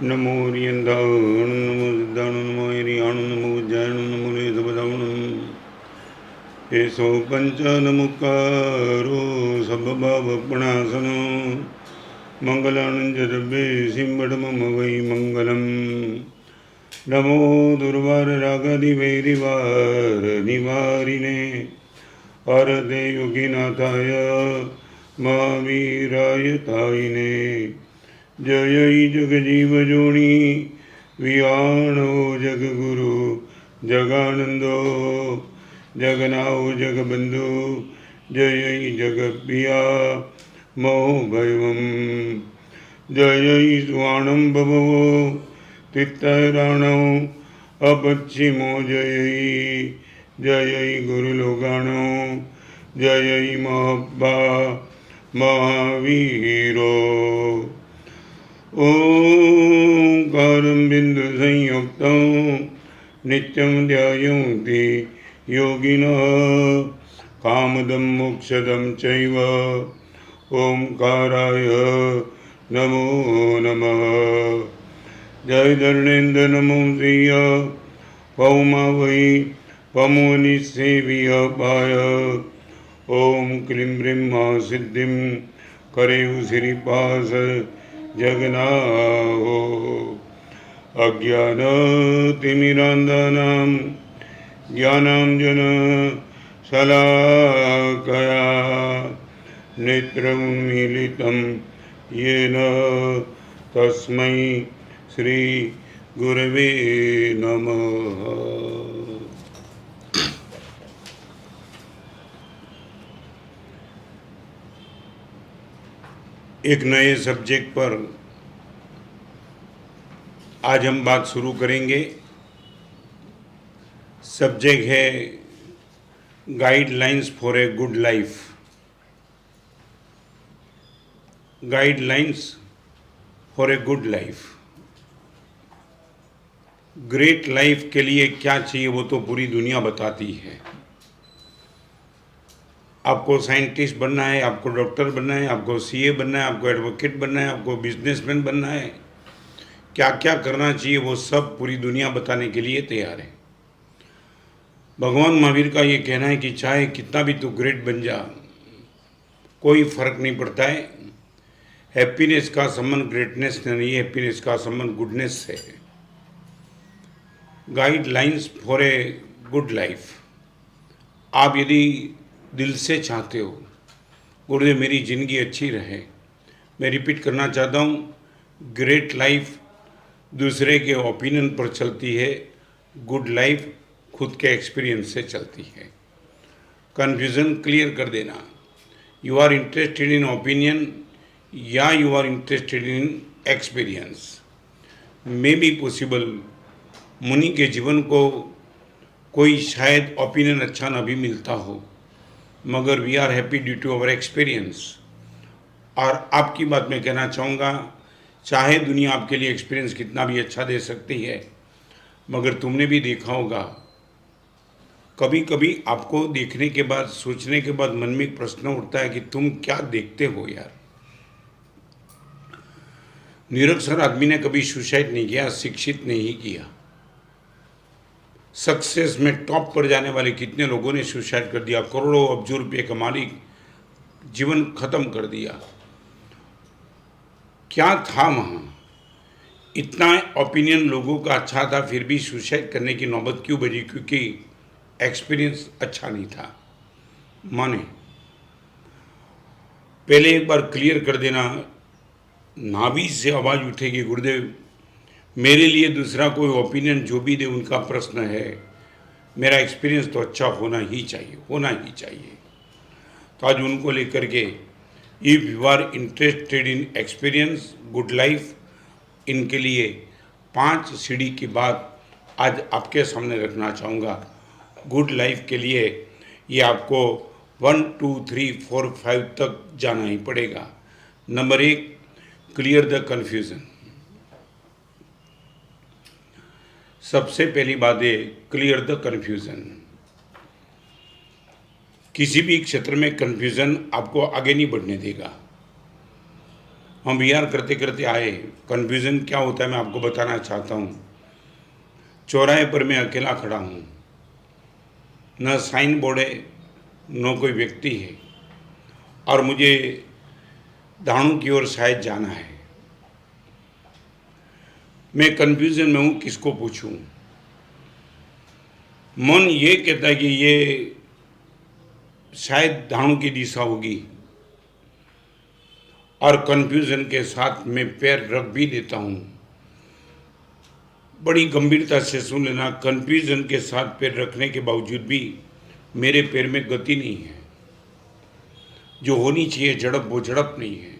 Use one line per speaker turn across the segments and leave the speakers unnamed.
नमो रियंदाण नमो सिद्धाण नमो रियाण नमो जैन नमो निधबदाण एसो पंचानमुकारो सब भावपणासन मंगलानंजरबे सिंबडमम वै मंगलम नमो दुर्वार रागादिवैरिवार निवारिणे हरदे योगिनाथाय महावीराय तायिने जय जगजीव जोणी वियाणो जगगुरु जगानंदो जगनाओ जगबंधु जय जगपिया मोह भयवम जय स्वाणम भवो तित्तराणो अपच्छिमो जय जय गुरुलोगाणो जय महाब्बा महावीरो ओंकारं बिंदु संयुक्तं नित्यं ध्यायन्ति योगिनः कामदं मोक्षदं चैव ओंकाराय नमो नमः जय धर्णेन्द्र नमो श्रिय पौमा वै पमोनिसेविय पाय ओम क्लीं ब्रह्मा सिद्धिं करेउ श्रीपास जगन्नाहो अज्ञानतिमिरान्धानां ज्ञानाञ्जन शलाकया नेत्रमुन्मीलितं येन तस्मै श्री गुरवे नमः। एक नए सब्जेक्ट पर आज हम बात शुरू करेंगे। सब्जेक्ट है guidelines for a good life. Guidelines for a good life. Great life के लिए क्या चाहिए वो तो पूरी दुनिया बताती है। आपको साइंटिस्ट बनना है, आपको डॉक्टर बनना है, आपको सीए बनना है, आपको एडवोकेट बनना है, आपको बिजनेसमैन बनना है, क्या क्या करना चाहिए वो सब पूरी दुनिया बताने के लिए तैयार है। भगवान महावीर का ये कहना है कि चाहे कितना भी तू ग्रेट बन जा, कोई फर्क नहीं पड़ता है। हैप्पीनेस का संबंध ग्रेटनेस से नहीं है, हैप्पीनेस का संबंध गुडनेस से है। Guidelines for a good life. आप यदि दिल से चाहते हो गुरुदेव मेरी ज़िंदगी अच्छी रहे, मैं रिपीट करना चाहता हूँ, ग्रेट लाइफ दूसरे के ओपिनियन पर चलती है, गुड लाइफ खुद के एक्सपीरियंस से चलती है। कन्फ्यूज़न क्लियर कर देना। You are interested in opinion या you are interested in experience. May be possible मुनि के जीवन को कोई शायद ओपिनियन अच्छा ना भी मिलता हो, मगर we are happy due to our experience. और आपकी बात मैं कहना चाहूँगा, चाहे दुनिया आपके लिए एक्सपीरियंस कितना भी अच्छा दे सकती है, मगर तुमने भी देखा होगा कभी कभी आपको देखने के बाद, सोचने के बाद मन में एक प्रश्न उठता है कि तुम क्या देखते हो यार। निरक्षर आदमी ने कभी सुसाइड नहीं किया, शिक्षित ने ही किया। सक्सेस में टॉप पर जाने वाले कितने लोगों ने सुसाइड कर दिया, करोड़ों अब्जों रुपये का मालिक जीवन खत्म कर दिया। क्या था वहाँ? इतना ओपिनियन लोगों का अच्छा था, फिर भी सुसाइड करने की नौबत क्यों बजी? क्योंकि एक्सपीरियंस अच्छा नहीं था। माने पहले एक बार क्लियर कर देना, नाभि से आवाज़ उठेगी गुरुदेव मेरे लिए दूसरा कोई ओपिनियन जो भी दे उनका प्रश्न है, मेरा एक्सपीरियंस तो अच्छा होना ही चाहिए, होना ही चाहिए। तो आज उनको लेकर के, if you are interested in experience good life, इनके लिए 5 सीढ़ी की बात आज आपके सामने रखना चाहूँगा। गुड लाइफ के लिए ये आपको 1 2 3 4 5 तक जाना ही पड़ेगा। Number 1, clear the confusion. सबसे पहली बात है क्लियर द कन्फ्यूज़न। किसी भी क्षेत्र में कन्फ्यूज़न आपको आगे नहीं बढ़ने देगा। हम विहार करते करते आए। कन्फ्यूज़न क्या होता है मैं आपको बताना चाहता हूँ। चौराहे पर मैं अकेला खड़ा हूँ, न साइन बोर्ड है न कोई व्यक्ति है, और मुझे दाणू की ओर शायद जाना है। मैं कन्फ्यूज़न में हूँ, किसको पूछूं। मन ये कहता है कि ये शायद दाणू की दिशा होगी, और कन्फ्यूज़न के साथ मैं पैर रख भी देता हूँ। बड़ी गंभीरता से सुन लेना, कन्फ्यूज़न के साथ पैर रखने के बावजूद भी मेरे पैर में गति नहीं है। जो होनी चाहिए झड़प, वो झड़प नहीं है।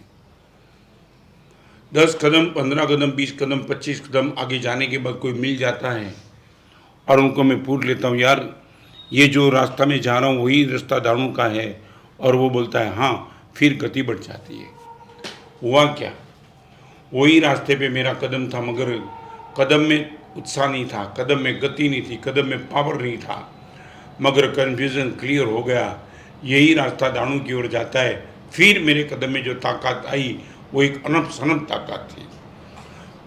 10 कदम, 15 कदम, 20 कदम, 25 कदम आगे जाने के बाद कोई मिल जाता है, और उनको मैं पूछ लेता हूँ, यार ये जो रास्ता में जा रहा हूँ वही रास्ता दाणू का है? और वो बोलता है हाँ। फिर गति बढ़ जाती है। हुआ क्या? वही रास्ते पे मेरा कदम था, मगर कदम में उत्साह नहीं था, कदम में गति नहीं थी, कदम में पावर नहीं था, मगर कन्फ्यूज़न क्लियर हो गया। यही रास्ता दाणू की ओर जाता है। फिर मेरे कदम में जो ताकत आई वो एक अनप शनप ताकत थी।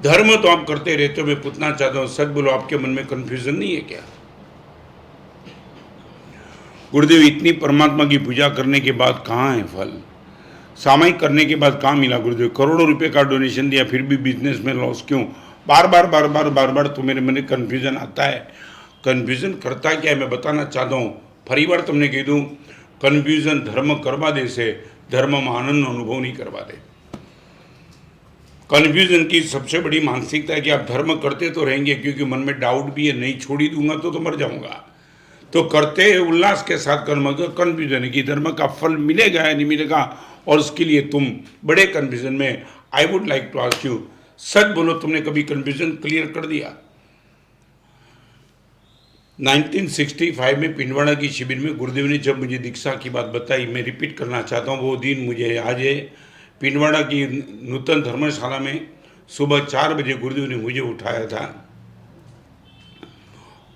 धर्म तो आप करते रहते हो, मैं पूछना चाहता हूँ, सच बोलो, आपके मन में कन्फ्यूज़न नहीं है क्या? गुरुदेव, इतनी परमात्मा की पूजा करने के बाद कहाँ है फल? सामयिक करने के बाद कहाँ मिला गुरुदेव? करोड़ों रुपए का डोनेशन दिया, फिर भी बिजनेस में लॉस क्यों? बार बार तो मेरे मन में कन्फ्यूज़न आता है। कन्फ्यूज़न करता क्या है मैं बताना चाहता हूँ। फरी बार तुमने कह दूँ, कन्फ्यूज़न धर्म करवा दे से धर्म में आनंद अनुभव नहीं करवा दे। कन्फ्यूज़न की सबसे बड़ी मानसिकता है कि आप धर्म करते तो रहेंगे, क्योंकि मन में डाउट भी है, नहीं छोड़ी दूंगा तो मर जाऊंगा। तो करते उल्लास के साथ कर्म, कन्फ्यूजन है कि धर्म का फल मिलेगा या नहीं मिलेगा, और उसके लिए तुम बड़े कन्फ्यूजन में। I would like to ask you, सच बोलो, तुमने कभी कन्फ्यूजन क्लियर कर दिया? 1965 में पिंडवाड़ा की शिविर में गुरुदेव ने जब मुझे दीक्षा की बात बताई, मैं रिपीट करना चाहता हूँ, वो दिन मुझे आज है। पिंडवाड़ा की नूतन धर्मशाला में सुबह 4 बजे गुरुदेव ने मुझे उठाया था,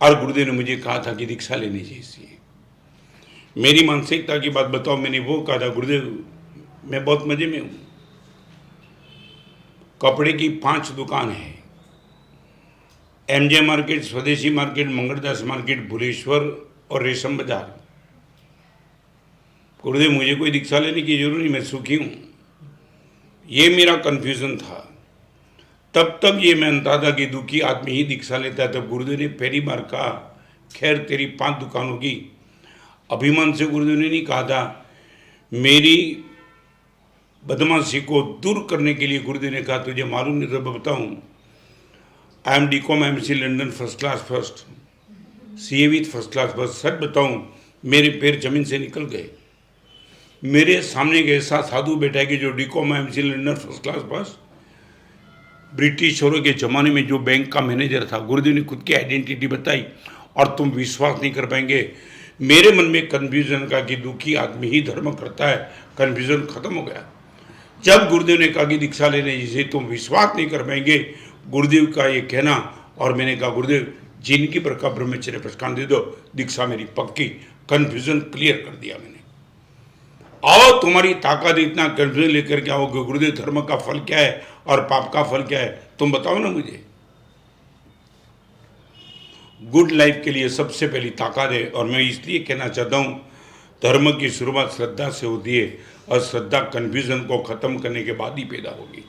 और गुरुदेव ने मुझे कहा था कि दीक्षा लेनी चाहिए। मेरी मानसिकता की बात बताओ, मैंने वो कहा था, गुरुदेव मैं बहुत मजे में हूँ। कपड़े की 5 दुकान है, एमजे मार्केट, स्वदेशी मार्केट, मंगलदास मार्केट, भुलेश्वर और रेशम बाजार। गुरुदेव मुझे कोई दीक्षा लेने की जरूरत नहीं, मैं सुखी हूँ। ये मेरा कन्फ्यूज़न था। तब तक ये मानता था कि दुखी आदमी ही दीक्षा लेता है। तब गुरुदेव ने पहली बार कहा, खैर तेरी 5 दुकानों की। अभिमान से गुरुदेव ने नहीं कहा था, मेरी बदमाशी को दूर करने के लिए गुरुदेव ने कहा, तुझे मालूम नहीं तो बताऊँ, I am DCOM MC London first class first, CA with first class first. सच बताऊँ, मेरे पैर जमीन से निकल गए। मेरे सामने एक ऐसा साधु बैठा है कि जो DCOM MC London first class first, ब्रिटिशरों के ज़माने में जो बैंक का मैनेजर था। गुरुदेव ने खुद की आइडेंटिटी बताई, और तुम विश्वास नहीं कर पाएंगे, मेरे मन में कन्फ्यूज़न का कि दुखी आदमी ही धर्म करता है, कन्फ्यूज़न खत्म हो गया। जब गुरुदेव ने कहा कि दीक्षा लेने जिसे तुम विश्वास नहीं कर पाएंगे, गुरुदेव का ये कहना, और मैंने कहा गुरुदेव जिंदगी भर का ब्रह्मचर्य प्रस्तान दे दो, दीक्षा मेरी पक्की। कन्फ्यूज़न क्लियर कर दिया मैंने। आओ, तुम्हारी ताकत इतना कन्फ्यूजन लेकर के आओगे। गुरुदेव धर्म का फल क्या है और पाप का फल क्या है, तुम बताओ ना मुझे। गुड लाइफ के लिए सबसे पहली ताकत है, और मैं इसलिए कहना चाहता हूँ, धर्म की शुरुआत श्रद्धा से होती है, और श्रद्धा कन्फ्यूजन को खत्म करने के बाद ही पैदा होगी।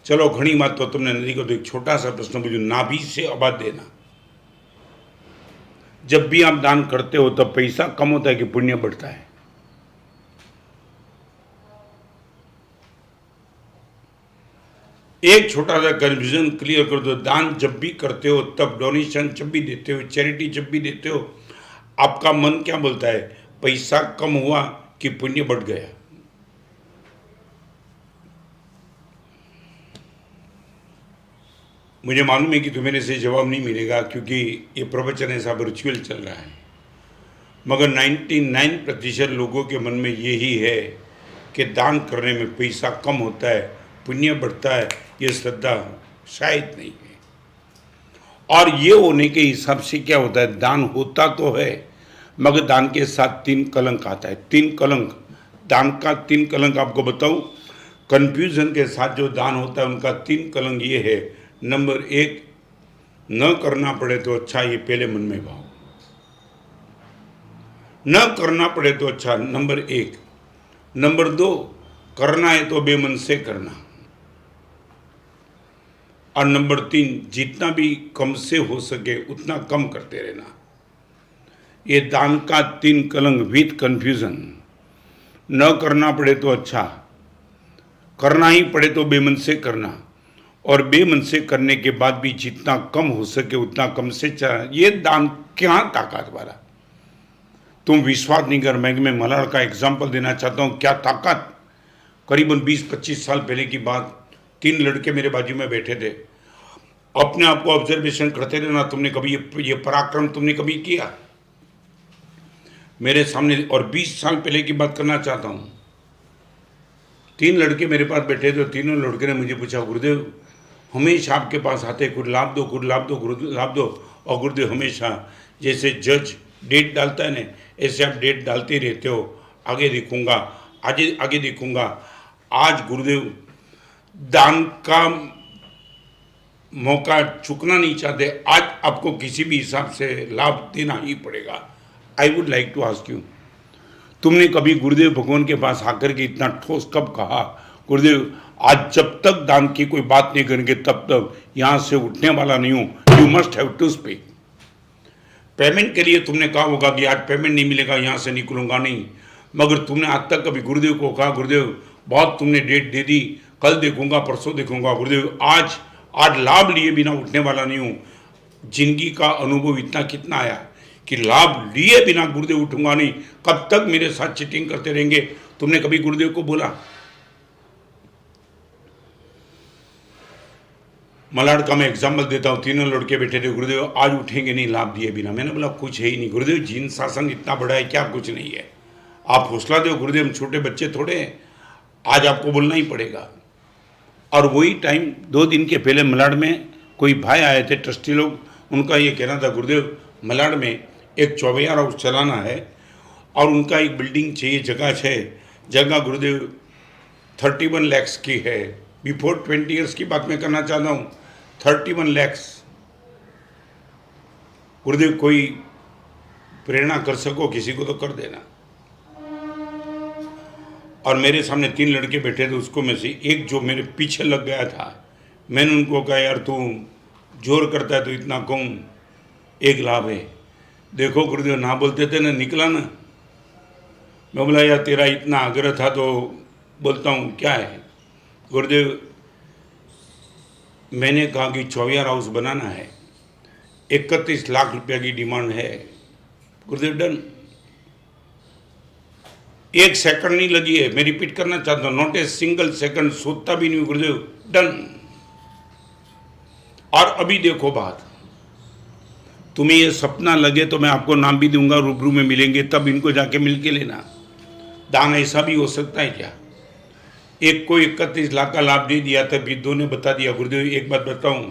चलो, घनी बात तो तुमने नहीं को, तो एक छोटा सा प्रश्न पूछो, नाभि से आवाज देना। जब भी आप दान करते हो तब पैसा कम होता है कि पुण्य बढ़ता है? एक छोटा सा कन्फ्यूजन क्लियर कर दो। दान जब भी करते हो, तब डोनेशन जब भी देते हो, चैरिटी जब भी देते हो, आपका मन क्या बोलता है? पैसा कम हुआ कि पुण्य बढ़ गया? मुझे मालूम है कि तुम्हें से जवाब नहीं मिलेगा, क्योंकि ये प्रवचन ऐसा वर्चुअल चल रहा है, मगर 99% लोगों के मन में यही है कि दान करने में पैसा कम होता है, पुण्य बढ़ता है। ये श्रद्धा शायद नहीं है। और ये होने के हिसाब से क्या होता है, दान होता तो है, मगर दान के साथ 3 कलंक आता है। 3 कलंक, दान का 3 कलंक आपको बताऊं, कन्फ्यूजन के साथ जो दान होता है उनका 3 कलंक ये है। नंबर 1, न करना पड़े तो अच्छा, ये पहले मन में भाव। न करना पड़े तो अच्छा, नंबर 1। नंबर 2, करना है तो बेमन से करना। और नंबर 3, जितना भी कम से हो सके उतना कम करते रहना। ये दान का 3 कलंक विथ कन्फ्यूजन। न करना पड़े तो अच्छा, करना ही पड़े तो बेमन से करना, और बेमन से करने के बाद भी जितना कम हो सके उतना कम से चला। ये दान क्या ताकत वाला, तुम विश्वास नहीं कर। मैं मलाड का एग्जाम्पल देना चाहता हूँ, क्या ताकत। करीबन 20-25 साल पहले की बात, 3 लड़के मेरे बाजू में बैठे थे। अपने आप को ऑब्जर्वेशन करते रहना, तुमने कभी ये पराक्रम तुमने कभी किया मेरे सामने। और 20 साल पहले की बात करना चाहता हूँ। 3 लड़के मेरे पास बैठे थे, तीनों लड़के ने मुझे पूछा, गुरुदेव हमेशा आपके पास आते, कुछ लाभ दो, कुछ लाभ दो, लाभ दो। और गुरुदेव हमेशा जैसे जज डेट डालता है ना, ऐसे आप डेट डालते रहते हो। आगे देखूंगा, आगे देखूंगा। आज गुरुदेव दान का मौका चुकना नहीं चाहते। आज आपको किसी भी हिसाब से लाभ देना ही पड़ेगा। I would like to ask you, तुमने कभी गुरुदेव भगवान के पास आकर के इतना ठोस कब कहा, गुरुदेव आज जब तक दान की कोई बात नहीं करेंगे तब तक यहां से उठने वाला नहीं हूं, you must have to speak. Payment के लिए तुमने कहा होगा कि आज पेमेंट नहीं मिलेगा, यहां से निकलूंगा नहीं, मगर तुमने आज तक कभी गुरुदेव को कहा, गुरुदेव बहुत तुमने डेट दे दी, कल देखूंगा, परसों देखूंगा, गुरुदेव आज लाभ लिए बिना उठने वाला नहीं हूं। जिंदगी का अनुभव इतना कितना आया कि लाभ लिए बिना गुरुदेव उठूंगा नहीं, कब तक मेरे साथ चीटिंग करते रहेंगे। तुमने कभी गुरुदेव को बोला? मलाड का मैं एग्जाम्पल देता हूँ, तीनों लड़के बैठे थे, गुरुदेव आज उठेंगे नहीं लाभ दिए बिना। मैंने बोला कुछ है ही नहीं गुरुदेव, जीन शासन इतना बड़ा है, क्या कुछ नहीं है, आप हौसला दो गुरुदेव, हम छोटे बच्चे थोड़े हैं, आज आपको बोलना ही पड़ेगा। और वही टाइम 2 दिन के पहले मलाड में कोई भाई आए थे, ट्रस्टी लोग, उनका ये कहना था, गुरुदेव मलाड में एक चौबैयार हाउस चलाना है और उनका एक बिल्डिंग चाहिए, जगह गुरुदेव 31 लाख की है। बिफोर 20 ईयर्स की बात मैं करना चाहता हूँ, 31 लाख। गुरुदेव कोई प्रेरणा कर सको किसी को तो कर देना। और मेरे सामने 3 लड़के बैठे थे, उसको में से एक जो मेरे पीछे लग गया था, मैंने उनको कहा, यार तू जोर करता है तो इतना कम, एक लाभ है। देखो गुरुदेव ना बोलते थे ना, निकला ना। मैं बोला यार तेरा इतना आग्रह था तो बोलता हूँ, क्या है गुरुदेव, मैंने कहा कि चौबैयार हाउस बनाना है, 31 लाख रुपया की डिमांड है। गुरुदेव डन। 1 सेकंड नहीं लगी है, मैं रिपीट करना चाहता हूँ, नॉट ए सिंगल सेकंड, सोचता भी नहीं गुरुदेव, डन। और अभी देखो बात, तुम्हें ये सपना लगे तो मैं आपको नाम भी दूंगा, रूबरू में मिलेंगे तब इनको जाके मिल के लेना। दान ऐसा भी हो सकता है क्या, एक को 31 लाख का लाभ दे दिया था, फिर 2 ने बता दिया, गुरुदेव एक बात बताऊं,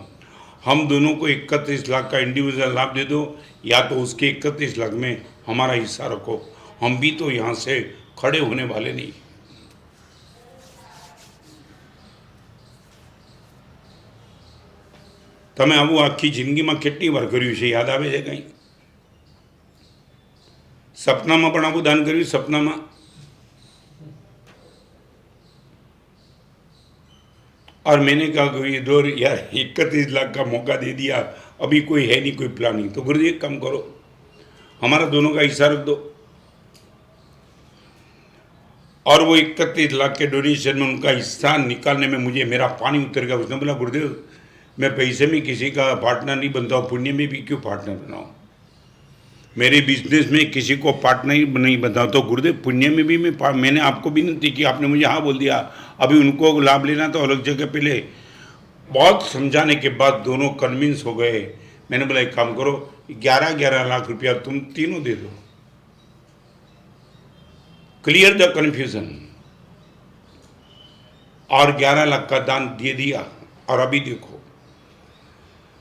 हम दोनों को 31 लाख का इंडिविजुअल लाभ दे दो, या तो उसके 31 लाख में हमारा हिस्सा रखो, हम भी तो यहाँ से खड़े होने वाले नहीं। તમે આવું આખી જિંદગીમાં કેટલી વાર કર્યું છે, યાદ આવે છે કંઈ? સપનામાં પણ આવું દાન કર્યું, સપનામાં? और मैंने कहा कि ये दौर यार 31 लाख का मौका दे दिया, अभी कोई है नहीं, कोई प्लानिंग, तो गुरुजी एक काम करो, हमारा दोनों का हिस्सा रख दो। और वो 31 लाख के डोनेशन में उनका हिस्सा निकालने में मुझे मेरा पानी उतर गया। उसने बोला गुरुदेव मैं पैसे में किसी का पार्टनर नहीं बनता हूँ, पुण्य में भी क्यों पार्टनर बनाऊँ, मेरे बिजनेस में किसी को पार्टनर नहीं बनता, तो गुरुदेव पुण्य में भी मैंने आपको विनती की, आपने मुझे हाँ बोल दिया, अभी उनको लाभ लेना तो अलग जगह पे ले। बहुत समझाने के बाद दोनों कन्विंस हो गए। मैंने बोला एक काम करो, 11-11 लाख रुपया तुम तीनों दे दो, क्लियर द कन्फ्यूजन। और 11 लाख का दान दे दिया। और अभी देखो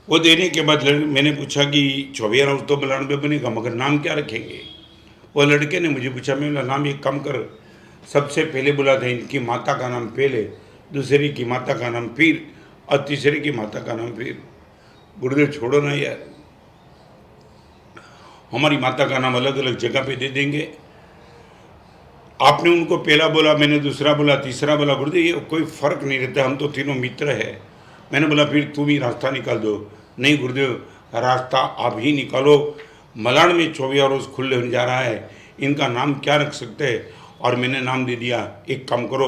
वो देने के बाद मैंने पूछा कि चौबैयार हाउस तो मलाड में बनेगा, मगर नाम क्या रखेंगे? वो लड़के ने मुझे पूछा, मैं बोला नाम एक काम कर, सबसे पहले बोला था इनकी माता का नाम पहले, दूसरे की माता का नाम फिर, और तीसरे की माता का नाम फिर। गुरुदेव छोड़ो ना यार, हमारी माता का नाम अलग अलग जगह पे दे देंगे। आपने उनको पहला बोला, मैंने दूसरा बोला, तीसरा बोला। गुरुदेव ये कोई फर्क नहीं रहता, हम तो तीनों मित्र है। मैंने बोला फिर तुम ही रास्ता निकाल दो। नहीं गुरुदेव, रास्ता आप ही निकालो। मलाड में 24 रोज खुले होने जा रहा है, इनका नाम क्या रख सकते हैं? और मैंने नाम दे दिया, एक काम करो,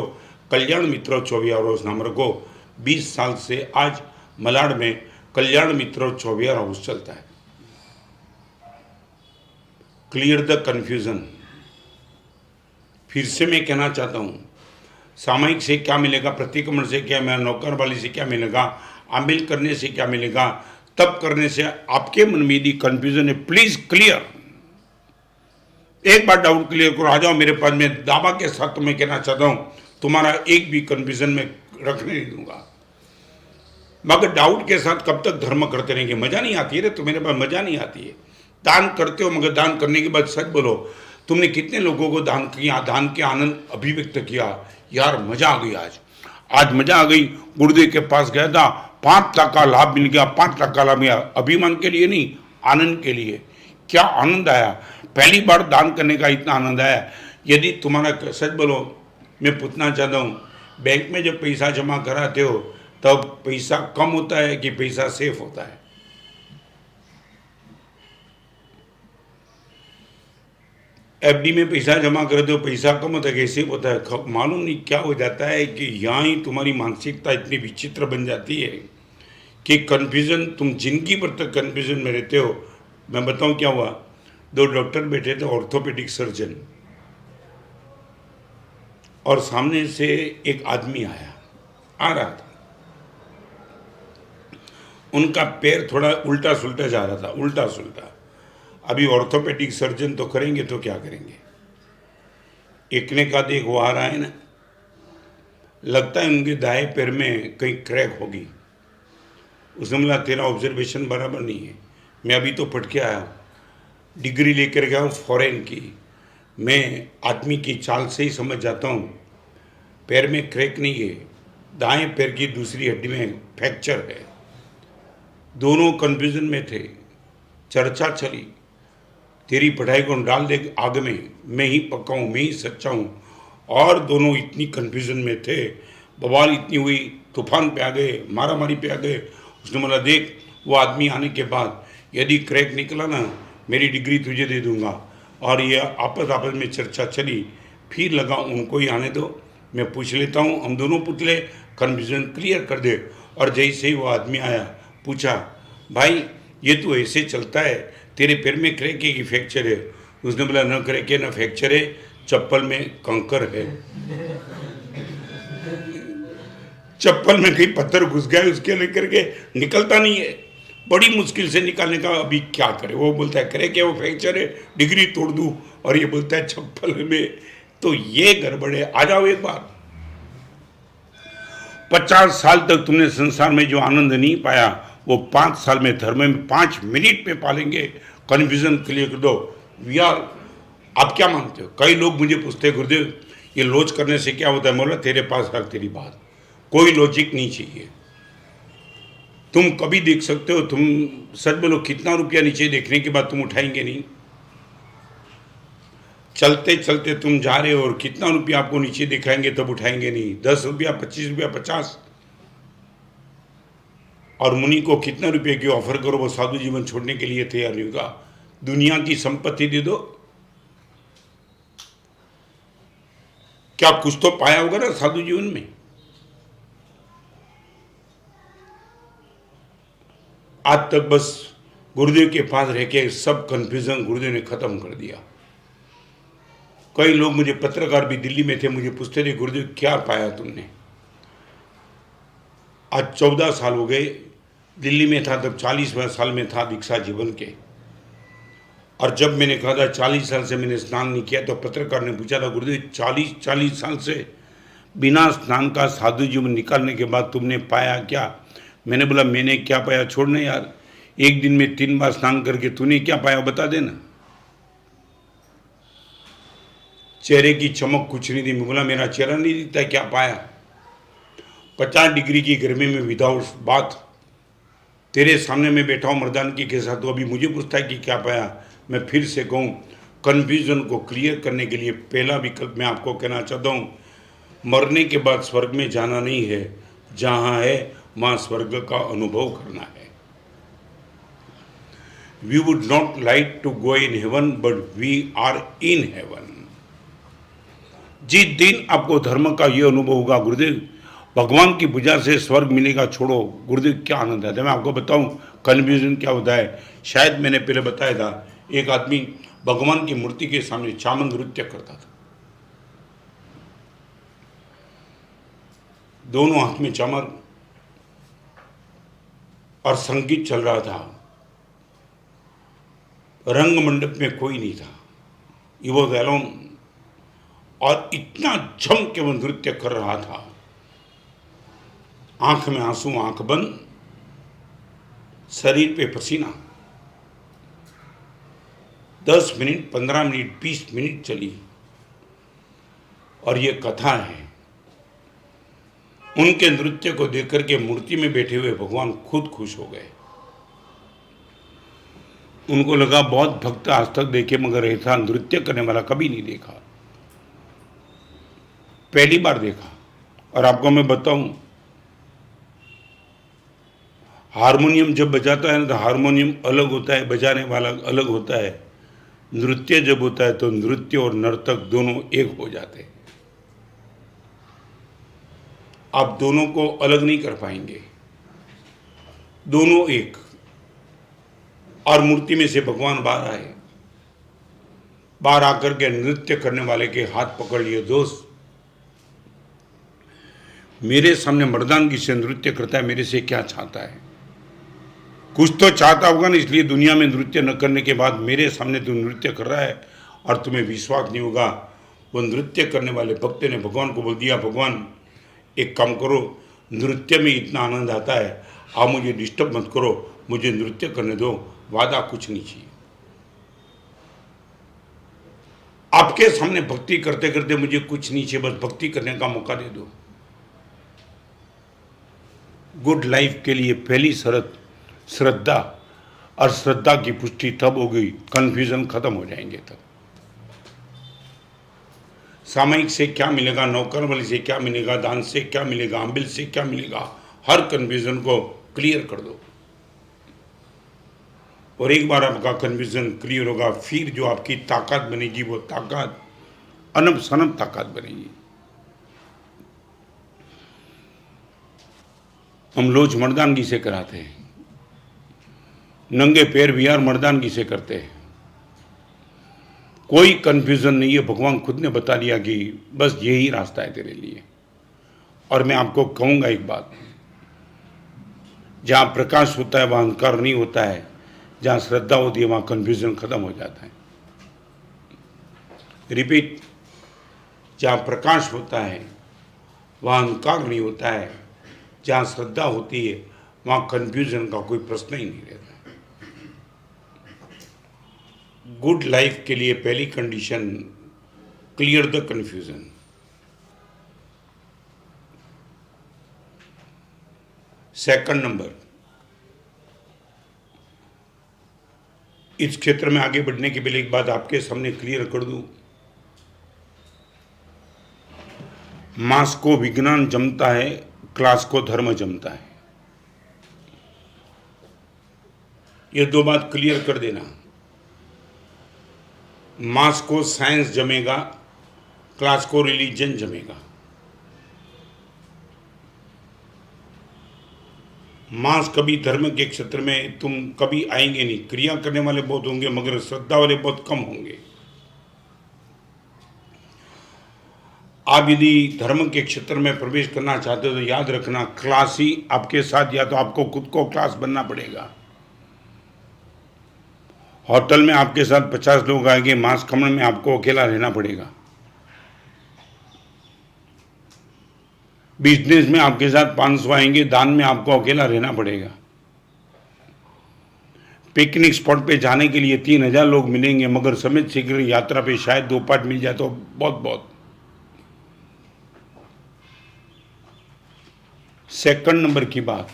कल्याण मित्र 24 रोज नाम रखो। 20 साल से आज मलाड में कल्याण मित्र 24 हाउस चलता है। Clear the confusion. फिर से मैं कहना चाहता हूँ, सामयिक से क्या मिलेगा, प्रतिक्रमण से क्या मिलेगा, नौकर वाली से क्या मिलेगा, आमिल करने से क्या मिलेगा, तब करने से आपके मन में यदि कन्फ्यूजन है, प्लीज क्लियर, एक बार डाउट क्लियर करो, आ जाओ मेरे पास। मैं दावा के साथ तो मैं कहना चाहता हूँ, तुम्हारा एक भी कन्फ्यूजन में रखने नहीं दूंगा। मगर डाउट के साथ कब तक धर्म करते रहेंगे? मजा नहीं आती है रे, तो मेरे पास मजा नहीं आती है। दान करते हो, मगर दान करने के बाद सच बोलो, तुमने कितने लोगों को दान किया, दान के आनंद अभिव्यक्त किया? यार मजा आ गई, आज मजा आ गई। गुरुदेव के पास गया था, 5 लाख का लाभ मिल गया, 5 लाख का लाभ मिला, अभिमान के लिए नहीं, आनंद के लिए। क्या आनंद आया, पहली बार दान करने का इतना आनंद आया। यदि तुम्हारा, सच बोलो, मैं पूछना चाहता हूँ, बैंक में जब पैसा जमा कराते हो तब पैसा कम होता है कि पैसा सेफ होता है? एफडी में पैसा जमा करते हो, पैसा कम होता है कि सेफ होता है? मालूम नहीं क्या हो जाता है कि यहाँ ही तुम्हारी मानसिकता इतनी विचित्र बन जाती है कि कन्फ्यूजन, तुम जिंदगी भर तक कन्फ्यूजन में रहते हो। मैं बताऊं क्या हुआ, 2 डॉक्टर बैठे थे, ऑर्थोपेडिक सर्जन, और सामने से एक आदमी आ रहा था। उनका पैर थोड़ा उल्टा सुल्टा जा रहा था, उल्टा सुल्टा। अभी ऑर्थोपेडिक सर्जन तो करेंगे तो क्या करेंगे? एक ने कहा देख वो आ रहा है ना, लगता है उनके दाएं पैर में कहीं क्रैक होगी। उसने बोला तेरा ऑब्जर्वेशन बराबर नहीं है, मैं अभी तो पढ़ के आया, डिग्री लेकर गया हूँ फॉरेन की, मैं आदमी की चाल से ही समझ जाता हूँ। पैर में क्रैक नहीं है, दाएं पैर की दूसरी हड्डी में फ्रैक्चर है। दोनों कन्फ्यूजन में थे, चर्चा चली, तेरी पढ़ाई को डाल दे आग में, मैं ही पक्का हूँ, मैं ही सच्चा हूँ। और दोनों इतनी कन्फ्यूजन में थे, बवाल इतनी हुई, तूफान पे आ गए, मारामारी पे आ गए। उसने बोला देख, वो आदमी आने के बाद यदि क्रैक निकला ना, मेरी डिग्री तुझे दे दूंगा। और ये आपस में चर्चा चली, फिर लगा उनको ही आने दो, मैं पूछ लेता हूँ, हम दोनों पुतले कन्फ्यूजन क्लियर कर दे। और जैसे ही वो आदमी आया, पूछा भाई ये तो ऐसे चलता है, तेरे पैर में क्रैक है कि फ्रैक्चर है? उसने बोला न क्रैक है न फ्रैक्चर है, चप्पल में कंकर है। चप्पल में कहीं पत्थर घुस गया, उसके लेकर के निकलता नहीं है, बड़ी मुश्किल से निकालने का। अभी क्या करे? वो बोलता है क्रैक है, वो फ्रैक्चर है, डिग्री तोड़ दूं, और ये बोलता है चप्पल में। तो ये गड़बड़ है। आ जाओ एक बार, 50 साल तक तुमने संसार में जो आनंद नहीं पाया, वो 5 साल में धर्म में 5 मिनट में पालेंगे। कन्फ्यूजन क्लियर कर दो। वी आर, आप क्या मानते हो? कई लोग मुझे पूछते हैं गुरुदेव ये लॉन्च करने से क्या होता है? बोला तेरे पास रख तेरी बात, कोई लॉजिक नहीं चाहिए। तुम कभी देख सकते हो, तुम सच बोलो कितना रुपया नीचे देखने के बाद तुम उठाएंगे नहीं? चलते चलते तुम जा रहे हो और कितना रुपया आपको नीचे दिखाएंगे तब उठाएंगे नहीं? 10 रुपया, 25 रुपया, 50। और मुनि को कितना रुपये की ऑफर करो, वो साधु जीवन छोड़ने के लिए तैयार नहीं होगा। दुनिया की संपत्ति दे दो, क्या कुछ तो पाया होगा ना साधु जीवन में? आज तक बस गुरुदेव के पास रह के सब कंफ्यूजन गुरुदेव ने खत्म कर दिया। कई लोग, मुझे पत्रकार भी दिल्ली में थे, मुझे पूछते थे गुरुदेव क्या पाया तुमने? आज 14 साल हो गए, दिल्ली में था तब 40वें साल में था दीक्षा जीवन के। और जब मैंने कहा था 40 साल से मैंने स्नान नहीं किया, तो पत्रकार ने पूछा था गुरुदेव 40 साल से बिना स्नान का साधु जीवन निकालने के बाद तुमने पाया क्या? मैंने बोला मैंने क्या पाया छोड़ने यार, एक दिन में 3 बार स्नान करके तूने क्या पाया बता देना। चेहरे की चमक कुछ नहीं थी। मैं बोला मेरा चेहरा नहीं दिखता, क्या पाया? 50 डिग्री की गर्मी में विदाउट बात तेरे सामने मैं बैठा हूँ मर्दानगी के साथ, तो अभी मुझे पूछता है कि क्या पाया? मैं फिर से कहूँ, कन्फ्यूज़न को क्लियर करने के लिए पहला विकल्प मैं आपको कहना चाहता हूँ, मरने के बाद स्वर्ग में जाना नहीं है, जहाँ है वहाँ स्वर्ग का अनुभव करना है। We would not like to go in heaven, but we are in heaven. जिस दिन आपको धर्म का ये अनुभव होगा, गुरुदेव भगवान की पूजा से स्वर्ग मिलेगा, छोड़ो गुरुदेव क्या आनंद आता है। मैं आपको बताऊं कन्फ्यूजन क्या होता है। शायद मैंने पहले बताया था, एक आदमी भगवान की मूर्ति के सामने चामन नृत्य करता था, दोनों हाथ में चामर और संगीत चल रहा था। रंग मंडप में कोई नहीं था, ही वॉज अलोन, और इतना जम के वो नृत्य कर रहा था, आंख में आंसू, आंख बंद, शरीर पे पसीना। 10 मिनट, 15 मिनट, 20 मिनट चली, और ये कथा है। उनके नृत्य को देख करके मूर्ति में बैठे हुए भगवान खुद खुश हो गए। उनको लगा बहुत भक्त आज तक देखे, मगर ऐसा नृत्य करने वाला कभी नहीं देखा, पहली बार देखा। और आपको मैं बताऊं, हारमोनियम जब बजाता है ना, तो हारमोनियम अलग होता है, बजाने वाला अलग होता है। नृत्य जब होता है तो नृत्य और नर्तक दोनों एक हो जाते हैं। आप दोनों को अलग नहीं कर पाएंगे, दोनों एक। और मूर्ति में से भगवान बाहर आए, बाहर आकर के नृत्य करने वाले के हाथ पकड़ लिए, दोस्त मेरे सामने मर्दानगी से नृत्य करता है, मेरे से क्या चाहता है? कुछ तो चाहता होगा ना, इसलिए दुनिया में नृत्य न करने के बाद मेरे सामने तू नृत्य कर रहा है, और तुम्हें विश्वास नहीं होगा। वो नृत्य करने वाले भक्त ने भगवान को बोल दिया, भगवान एक काम करो, नृत्य में इतना आनंद आता है, आप मुझे डिस्टर्ब मत करो, मुझे नृत्य करने दो, वादा कुछ नहीं चाहिए। आपके सामने भक्ति करते करते मुझे कुछ नहीं चाहिए, बस भक्ति करने का मौका दे दो। गुड लाइफ के लिए पहली शर्त श्रद्धा, और श्रद्धा की पुष्टि तब होगी, कन्फ्यूजन खत्म हो जाएंगे तब। सामयिक से क्या मिलेगा, नौकरवली से क्या मिलेगा, दान से क्या मिलेगा, अम्बिल से क्या मिलेगा, हर कन्फ्यूजन को क्लियर कर दो। और एक बार आपका कन्फ्यूजन क्लियर होगा, फिर जो आपकी ताकत बनेगी वो ताकत अनब सनब ताकत बनेगी। हम लोज मर्दानगी से कराते हैं, नंगे पैर विहार मर्दानगी से करते हैं, कोई कन्फ्यूजन नहीं है। भगवान खुद ने बता दिया कि बस यही रास्ता है तेरे लिए। और मैं आपको कहूँगा एक बात, जहाँ प्रकाश होता है वहाँ अंधकार नहीं होता है, जहाँ श्रद्धा होती है वहाँ कन्फ्यूजन खत्म हो जाता है। रिपीट, जहाँ प्रकाश होता है वहाँ अंधकार नहीं होता है, जहाँ श्रद्धा होती है वहाँ कन्फ्यूजन का कोई प्रश्न ही नहीं रहता। गुड लाइफ के लिए पहली condition, clear the confusion. Second number, इस क्षेत्र में आगे बढ़ने के पहले एक बात आपके सामने क्लियर कर दूं, मास को विज्ञान जमता है, क्लास को धर्म जमता है। ये दो बात क्लियर कर देना। मास को साइंस जमेगा, क्लास को रिलीजन जमेगा। मास कभी धर्म के क्षेत्र में तुम कभी आएंगे नहीं। क्रिया करने वाले बहुत होंगे मगर श्रद्धा वाले बहुत कम होंगे। आप यदि धर्म के क्षेत्र में प्रवेश करना चाहते हो तो याद रखना, क्लास ही आपके साथ, या तो आपको खुद को क्लास बनना पड़ेगा। होटल में आपके साथ 50 लोग आएंगे, मांस खमन में आपको अकेला रहना पड़ेगा। बिजनेस में आपके साथ 500 आएंगे, दान में आपको अकेला रहना पड़ेगा। पिकनिक स्पॉट पे जाने के लिए 3000 लोग मिलेंगे, मगर समेत शीघ्र यात्रा पे शायद 2 पार्ट मिल जाए तो बहुत बहुत। सेकंड नंबर की बात,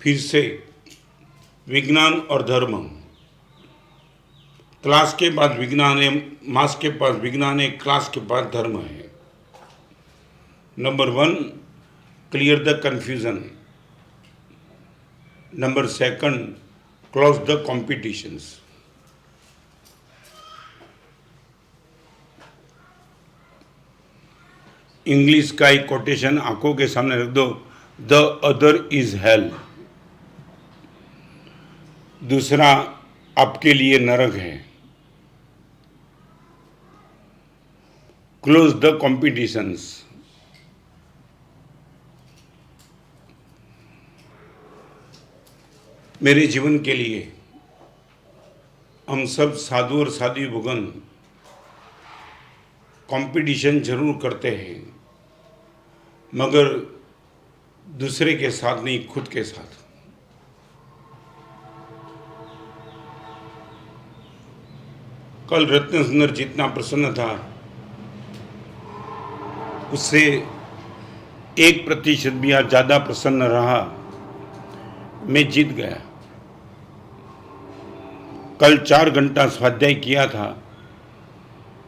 फिर से विज्ञान और धर्म। क्लास के बाद विज्ञान है, मास के पास विज्ञान है, क्लास के बाद धर्म है। Number 1, clear the confusion. Number 2, close the competitions. English का एक कोटेशन आंखों के सामने रख दो, द अदर इज हेल। दूसरा आपके लिए नरक है। Close the competitions. मेरे जीवन के लिए हम सब साधु और साध्वी भगवान कंपटीशन जरूर करते हैं, मगर दूसरे के साथ नहीं, खुद के साथ। कल रत्न सुंदर जितना प्रसन्न था उससे 1% भी आज ज़्यादा प्रसन्न रहा। मैं जीत गया। कल 4 घंटा स्वाध्याय किया था,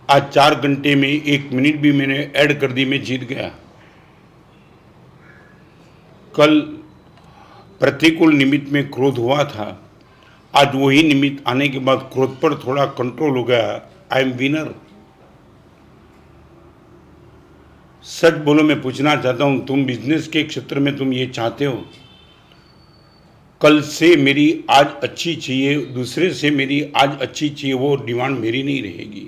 आज 4 घंटे में 1 मिनट भी मैंने ऐड कर दी, मैं जीत गया। कल प्रतिकूल निमित्त में क्रोध हुआ था, आज वही निमित्त आने के बाद क्रोध पर थोड़ा कंट्रोल हो गया। I am winner. सच बोलो, मैं पूछना चाहता हूं, तुम बिजनेस के क्षेत्र में तुम ये चाहते हो कल से मेरी आज अच्छी चाहिए, दूसरे से मेरी आज अच्छी चाहिए, वो डिमांड मेरी नहीं रहेगी।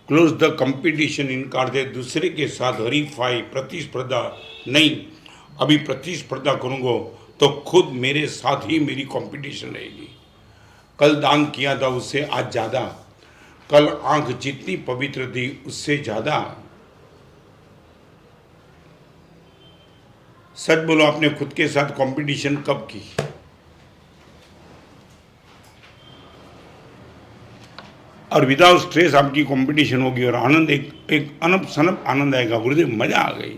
क्लोज द कंपटीशन, इनकार दे दूसरे के साथ हरीफाई प्रतिस्पर्धा नहीं। अभी प्रतिस्पर्धा करूँगा तो खुद मेरे साथ ही मेरी कंपटीशन रहेगी। कल दान किया था उससे आज ज़्यादा, कल आंख जितनी पवित्र थी उससे ज़्यादा। सच बोलो, आपने खुद के साथ कंपटीशन कब की? और विदाउट स्ट्रेस आपकी कंपटीशन होगी और आनंद एक अनप सनप आनंद आएगा। गुरुदेव मजा आ गई।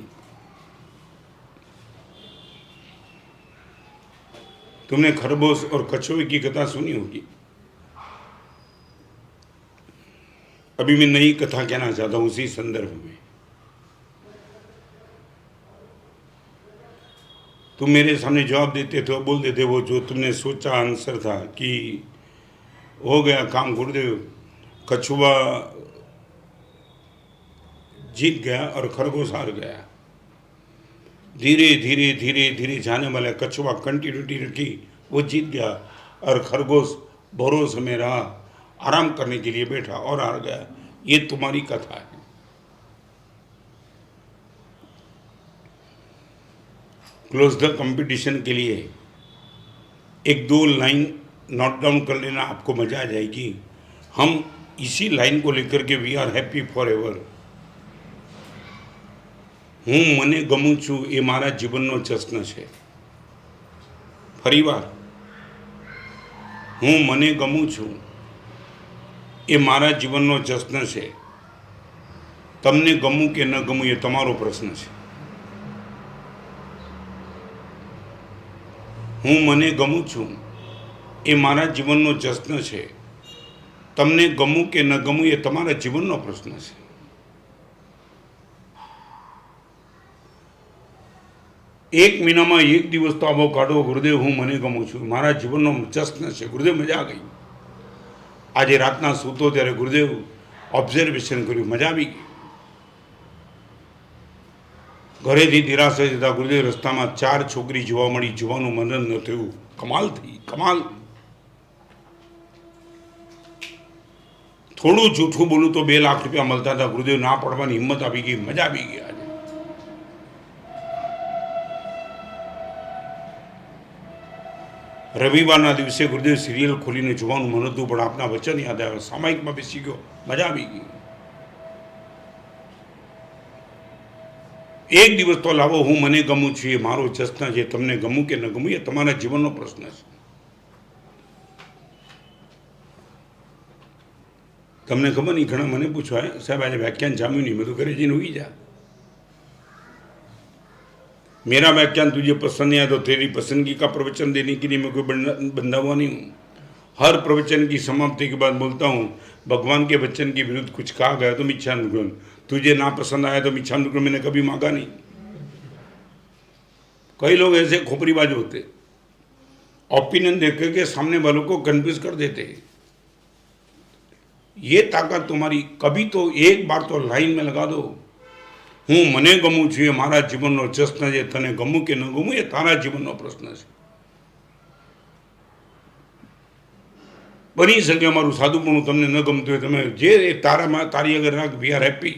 तुमने खरगोश और कछुए की कथा सुनी होगी। अभी मैं नई कथा कहना चाहता हूं उसी संदर्भ में। तुम मेरे सामने जवाब देते थे, बोल देते वो जो तुमने सोचा आंसर था कि हो गया काम। गुरुदेव, कछुआ जीत गया और खरगोश हार गया। धीरे धीरे धीरे धीरे जाने वाला कछुआ कंटिन्यूटी रखी, वो जीत गया और खरगोश भरोसे में रहा, आराम करने के लिए बैठा और हार गया। ये तुम्हारी कथा है। क्लोज द कंपटीशन के लिए 1-2 लाइन नोट डाउन कर लेना, आपको मजा आ जाएगी। हम इसी लाइन को लेकर के we are happy forever. હું મને ગમું છું એ મારા જીવનનો જશ્ન છે। ફરીવાર, હું મને ગમું છું એ મારા જીવનનો જશ્ન છે। તમને ગમું કે ન ગમું એ તમારો પ્રશ્ન છે। હું મને ગમું છું એ મારા જીવનનો જશ્ન છે। તમને ગમું કે ન ગમું એ તમારા જીવનનો પ્રશ્ન છે। एक महीना में 1 दिवस तो आवो काढ़ो। गुरुदेव, हूँ मने गमूँ छूँ, मारा जीवन जश्न है। गुरुदेव मजा आ गई। आज रातना सूतो त्यारे गुरुदेव ऑब्जर्वेशन कर्यु, मजा भी गई। घरे थी निराशा जता गुरुदेव रस्ता में 4 छोकरी जोवा मळी, जोवानुं मनन न थयुं। कमाल थी, कमाल। थोड़ू जूठू बोलूँ तो 2 लाख रुपया मलता था। गुरुदेव ना पड़वानी हिम्मत आवी गई, मजा भी गई। आज रविवारना दिवसे गुरुदेव सीरियल खोलीने जोवानुं मन हतुं, पण आपना वचन याद आव्या। सामायिकमां बेसी गयो, मजा आवी गई। एक दिवस तो लावो। हूँ मने गमूँ छुं ए मारो जश्न छे। तमने गमूं के न गमूं ए तमारा जीवननो प्रश्न छे। તમને ખબર નહીં, ઘણા મને પૂછવા સાહેબ આજે વ્યાખ્યાન જામ્યું नहीं, मैं तो घरे जઈને हुई जा। मेरा व्याख्यान तुझे पसंद नहीं आया तो तेरी पसंदगी का प्रवचन देने के लिए मैं कोई बंधा हुआ नहीं हूँ। हर प्रवचन की समाप्ति के बाद बोलता हूँ भगवान के वचन के विरुद्ध कुछ कहा गया तो मिच्छानुग्रह, तुझे ना पसंद आया तो मिच्छानुग्रह मैंने कभी मांगा नहीं। कई लोग ऐसे खोपड़ीबाज होते, ओपिनियन देख के सामने वालों को कन्फ्यूज कर देते। ये ताकत तुम्हारी, कभी तो एक बार तो लाइन में लगा दो, हूँ मने गमू छू, मारा जीवन जश्न है, तने गमू के न गमू ये तारा जीवन प्रश्न है। बनी सके अमरु साधुपणु तमने न गमतुं होय, तमे जे तारा में तारी अगर राख, वी आर हैप्पी।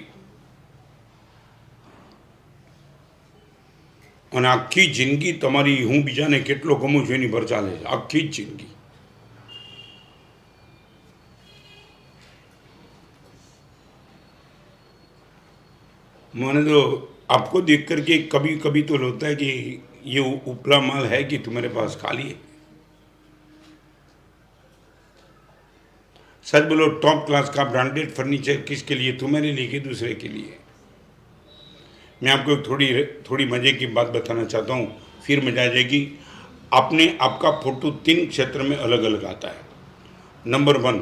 અને આખી જિંદગી તમારી હું બીજાને કેટલો ગમું છું એની પર ચાલે છે, આખી જ જિંદગી। मैंने तो आपको देख करके कभी कभी तो लगता है कि ये उपला माल है कि तुम्हारे पास खाली है। सच बोलो, टॉप क्लास का ब्रांडेड फर्नीचर किसके लिए? तुम्हारे लिए कि दूसरे के लिए? मैं आपको एक थोड़ी मज़े की बात बताना चाहता हूँ, फिर मजा आ जाएगी। आपका फोटो 3 क्षेत्र में अलग अलग आता है। नंबर 1,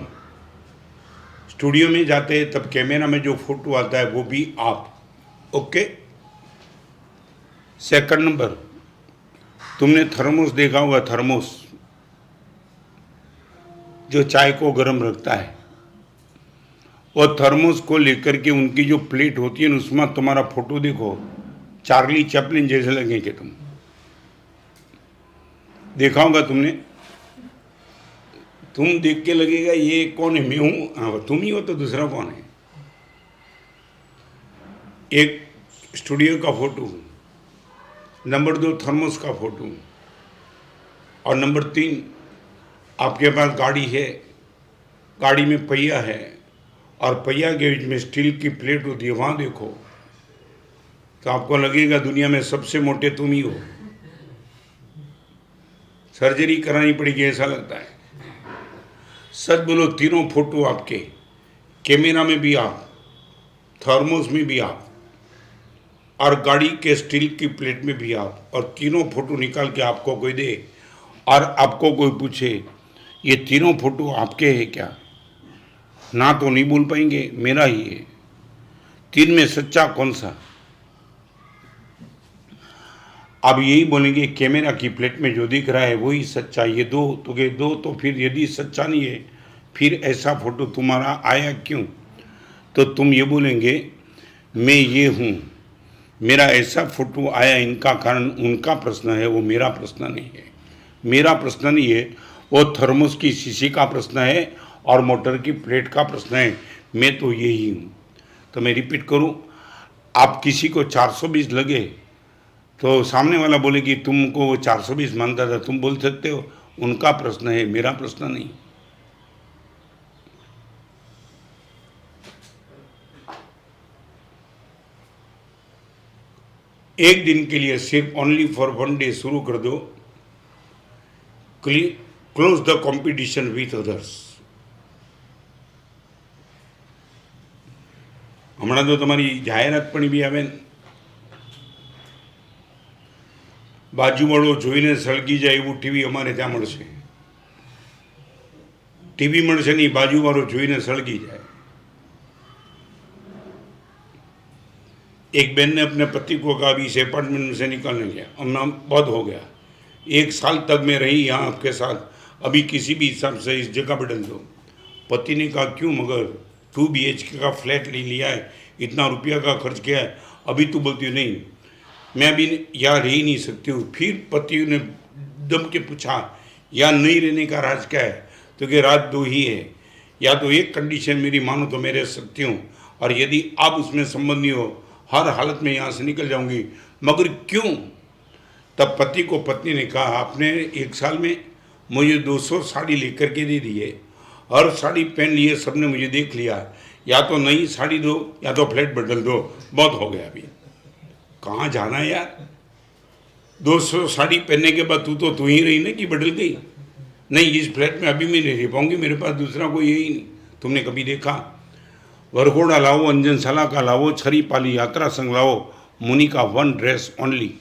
स्टूडियो में जाते हैं तब कैमरा में जो फोटो आता है वो भी आप, ओके। सेकंड नंबर, तुमने थर्मोस देखा होगा, थर्मोस जो चाय को गर्म रखता है, और थर्मोस को लेकर के उनकी जो प्लेट होती है ना, उसमें तुम्हारा फोटो देखो, चार्ली चैपलिन जैसे लगेंगे तुम। देखा होगा तुमने, तुम देख के लगेगा ये कौन है, मैं हूँ, हाँ तुम ही हो तो दूसरा कौन है। एक स्टूडियो का फोटो, नंबर 2 थर्मोस का फोटो, और नंबर 3 आपके पास गाड़ी है, गाड़ी में पहिया है और पहिया के बीच में स्टील की प्लेट होती है, वहाँ देखो तो आपको लगेगा दुनिया में सबसे मोटे तुम ही हो। सर्जरी करानी पड़ेगी ऐसा लगता है। सच बोलो, तीनों फोटो आपके, कैमरा में भी आप, थर्मोस में भी आप, और गाड़ी के स्टील की प्लेट में भी आप, और तीनों फोटो निकाल के आपको कोई दे और आपको कोई पूछे ये तीनों फोटो आपके हैं क्या, ना तो नहीं बोल पाएंगे मेरा ही है। 3 में सच्चा कौन सा? अब यही बोलेंगे कैमरा की प्लेट में जो दिख रहा है वही सच्चा, ये दो तो फिर यदि सच्चा नहीं है फिर ऐसा फोटो तुम्हारा आया क्यों? तो तुम ये बोलेंगे मैं ये हूँ, मेरा ऐसा फोटो आया, इनका कारण उनका प्रश्न है, वो मेरा प्रश्न नहीं है। मेरा प्रश्न नहीं है, वो थर्मोस की शीशी का प्रश्न है और मोटर की प्लेट का प्रश्न है। मैं तो यही हूँ। तो मैं रिपीट करूँ, आप किसी को 420 लगे तो सामने वाला बोले कि तुमको वो 420 मानता था, तुम बोल सकते हो उनका प्रश्न है, मेरा प्रश्न नहीं। एक दिन के लिए सिर्फ ओनली फॉर 1 डे शुरू कर दो, close the competition with others. હમણાં તો તમારી જાહેરાત પણ બી આવે ને, બાજુવાળો જોઈને સળગી જાય એવું ટીવી અમારે ત્યાં મળશે। ટીવી મળશે નહીં, બાજુવાળો જોઈને સળગી જાય। एक बहन ने अपने पति को कहा अभी इस अपार्टमेंट में से निकलने गया, अब बहुत हो गया, 1 साल तक मैं रही यहाँ आपके साथ, अभी किसी भी हिसाब से इस जगह बदल दो। पति ने कहा क्यों, मगर 2 BHK का फ्लैट ले लिया है, इतना रुपया का खर्च किया है, अभी तू बोलती हो नहीं मैं अभी यहाँ रह ही नहीं सकती हूँ। फिर पति ने दम के पूछा यहाँ नहीं रहने का राज क्या है? तो कि राज 2 ही है, या तो एक कंडीशन मेरी मानो तो मैं रह सकती हूँ, और यदि आप उसमें संबंधी हो हर हालत में यहाँ से निकल जाऊँगी। मगर क्यों? तब पति को पत्नी ने कहा आपने 1 साल में मुझे 200 साड़ी लेकर के दे दी है, हर साड़ी पहन ली है, सबने मुझे देख लिया, या तो नई साड़ी दो या तो फ्लैट बदल दो, बहुत हो गया। अभी कहाँ जाना है यार? 200 साड़ी पहनने के बाद तू ही रही ना कि बदल गई? नहीं, इस फ्लैट में अभी मैं नहीं रह पाऊँगी, मेरे पास दूसरा कोई है ही नहीं। तुमने कभी देखा वरघोड़ा लाओ, अंजनशाला का लाओ, छरी पाली यात्रा संघ लाओ, मुनि का one dress only,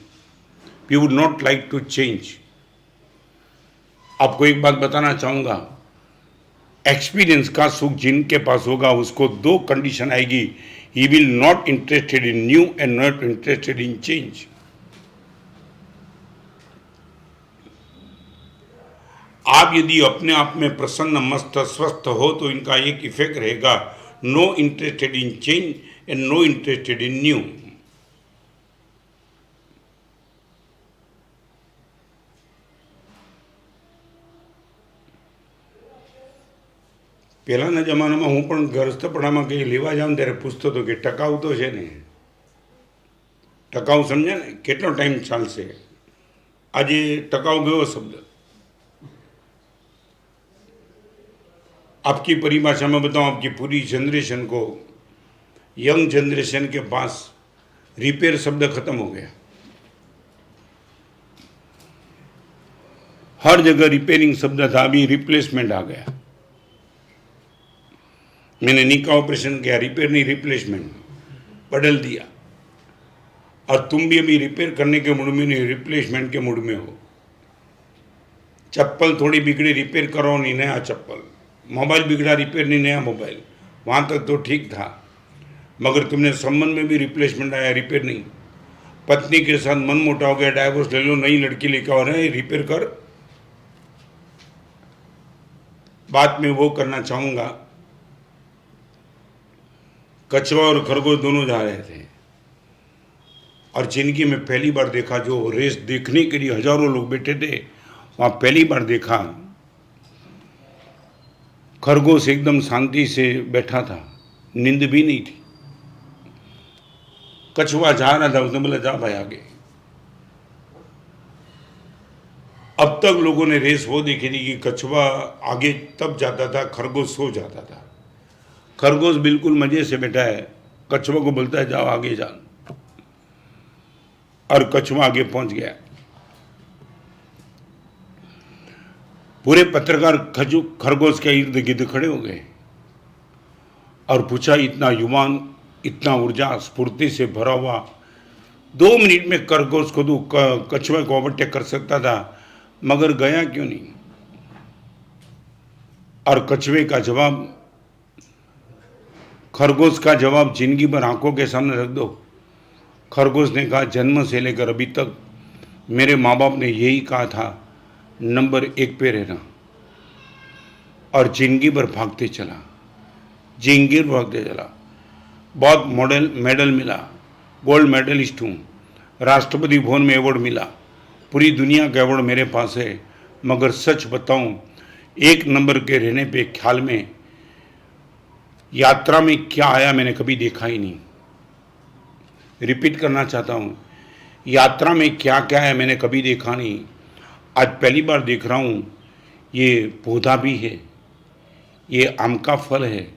we would not like to change. आपको एक बात बताना चाहूंगा, एक्सपीरियंस का सुख जिनके पास होगा उसको दो कंडीशन आएगी, he will not interested in new and not interested in change. आप यदि अपने आप में प्रसन्न, मस्त, स्वस्थ हो तो इनका एक इफेक्ट रहेगा, no interested in change and no interested in new. પહેલાંના જમાનામાં હું પણ ગ્રસ્તપણામાં કંઈ લેવા જાઉં ત્યારે પૂછતો હતો કે ટકાઉ તો છે ને, ટકાઉ સમજે ને, કેટલો ટાઈમ ચાલશે। આજે ટકાઉ ગયો શબ્દ। आपकी परिभाषा में बताऊं, आपकी पूरी जनरेशन को, यंग जनरेशन के पास रिपेयर शब्द खत्म हो गया। हर जगह रिपेयरिंग शब्द था, अभी रिप्लेसमेंट आ गया। मैंने नी का ऑपरेशन किया, रिपेयर नहीं रिप्लेसमेंट बदल दिया। और तुम भी अभी रिपेयर करने के मूड में नहीं, रिप्लेसमेंट के मूड में हो। चप्पल थोड़ी बिगड़ी, रिपेयर करो, नहीं नया चप्पल। मोबाइल बिगड़ा, रिपेयर नहीं नया मोबाइल। वहाँ तक तो ठीक था, मगर तुमने संबंध में भी रिप्लेसमेंट आया, रिपेयर नहीं। पत्नी के साथ मन मोटा हो गया, डाइवोर्स ले लो, नई लड़की लेकर आ रहे हैं, रिपेयर कर। बात मैं वो करना चाहूँगा, कछुआ और खरगोश दोनों जा रहे थे, और जिंदगी में पहली बार देखा, जो रेस देखने के लिए हजारों लोग बैठे थे, वहाँ पहली बार देखा खरगोश एकदम शांति से बैठा था, नींद भी नहीं थी। कछुआ जा रहा था, उसने बोला जा भाई आगे। अब तक लोगों ने रेस वो देखी थी कि कछुआ आगे तब जाता था, खरगोश सो जाता था। खरगोश बिल्कुल मजे से बैठा है, कछुआ को बोलता है जाओ आगे जा, और कछुआ आगे पहुंच गया। पूरे पत्रकार खरगोश के इर्द गिर्द खड़े हो गए और पूछा, इतना युवान, इतना ऊर्जा स्फूर्ति से भरा हुआ, 2 मिनट में खरगोश को तो कछुए को ओवरटेक कर सकता था, मगर गया क्यों नहीं? और कछुए का जवाब, खरगोश का जवाब जिंदगी भर आंखों के सामने रख दो। खरगोश ने कहा, जन्म से लेकर अभी तक मेरे माँ बाप ने यही कहा था, नंबर 1 पे रहना। और जिंदगी भर भागते चला, जिंदगी भर भागते चला। बहुत मेडल मिला, गोल्ड मेडलिस्ट हूँ, राष्ट्रपति भवन में अवार्ड मिला, पूरी दुनिया का अवार्ड मेरे पास है, मगर सच बताऊँ, 1 नंबर के रहने पे ख्याल में यात्रा में क्या आया मैंने कभी देखा ही नहीं। रिपीट करना चाहता हूँ, यात्रा में क्या क्या है मैंने कभी देखा नहीं। आज पहली बार देख रहा हूँ, ये पौधा भी है, ये आम का फल है,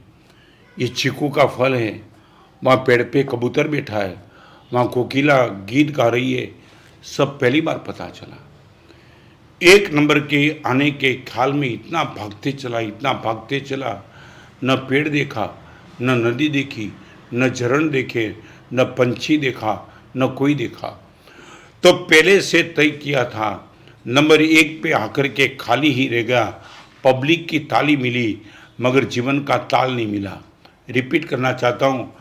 ये चीकू का फल है, वहाँ पेड़ पे कबूतर बैठा है, वहाँ कोकिला गीत गा रही है, सब पहली बार पता चला। 1 नंबर के आने के ख्याल में इतना भागते चला, इतना भागते चला, न पेड़ देखा, न नदी देखी, न झरण देखे, न पंछी देखा, न कोई देखा। तो पहले से तय किया था, नंबर 1 पे आकर के खाली ही रह गया। पब्लिक की ताली मिली, मगर जीवन का ताल नहीं मिला। रिपीट करना चाहता हूँ,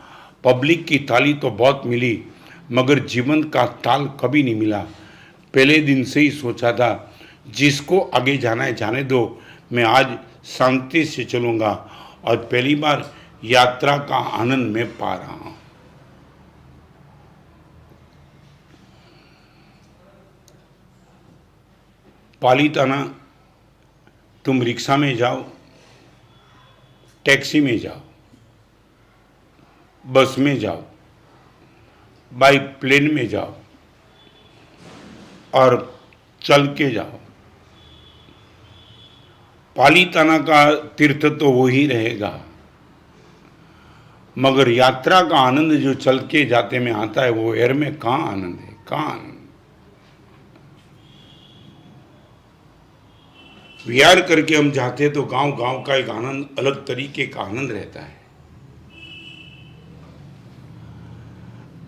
पब्लिक की ताली तो बहुत मिली, मगर जीवन का ताल कभी नहीं मिला। पहले दिन से ही सोचा था, जिसको आगे जाना है जाने दो, मैं आज शांति से चलूँगा, और पहली बार यात्रा का आनंद मैं पा रहा हूँ। पालीताना तुम रिक्शा में जाओ, टैक्सी में जाओ, बस में जाओ, बाई प्लेन में जाओ, और चल के जाओ, पालीताना का तीर्थ तो वो ही रहेगा, मगर यात्रा का आनंद जो चल के जाते में आता है, वो एयर में कहाँ आनंद है, कहाँ आनंद। विहार करके हम जाते तो गांव गांव का एक आनंद, अलग तरीके का आनंद रहता है।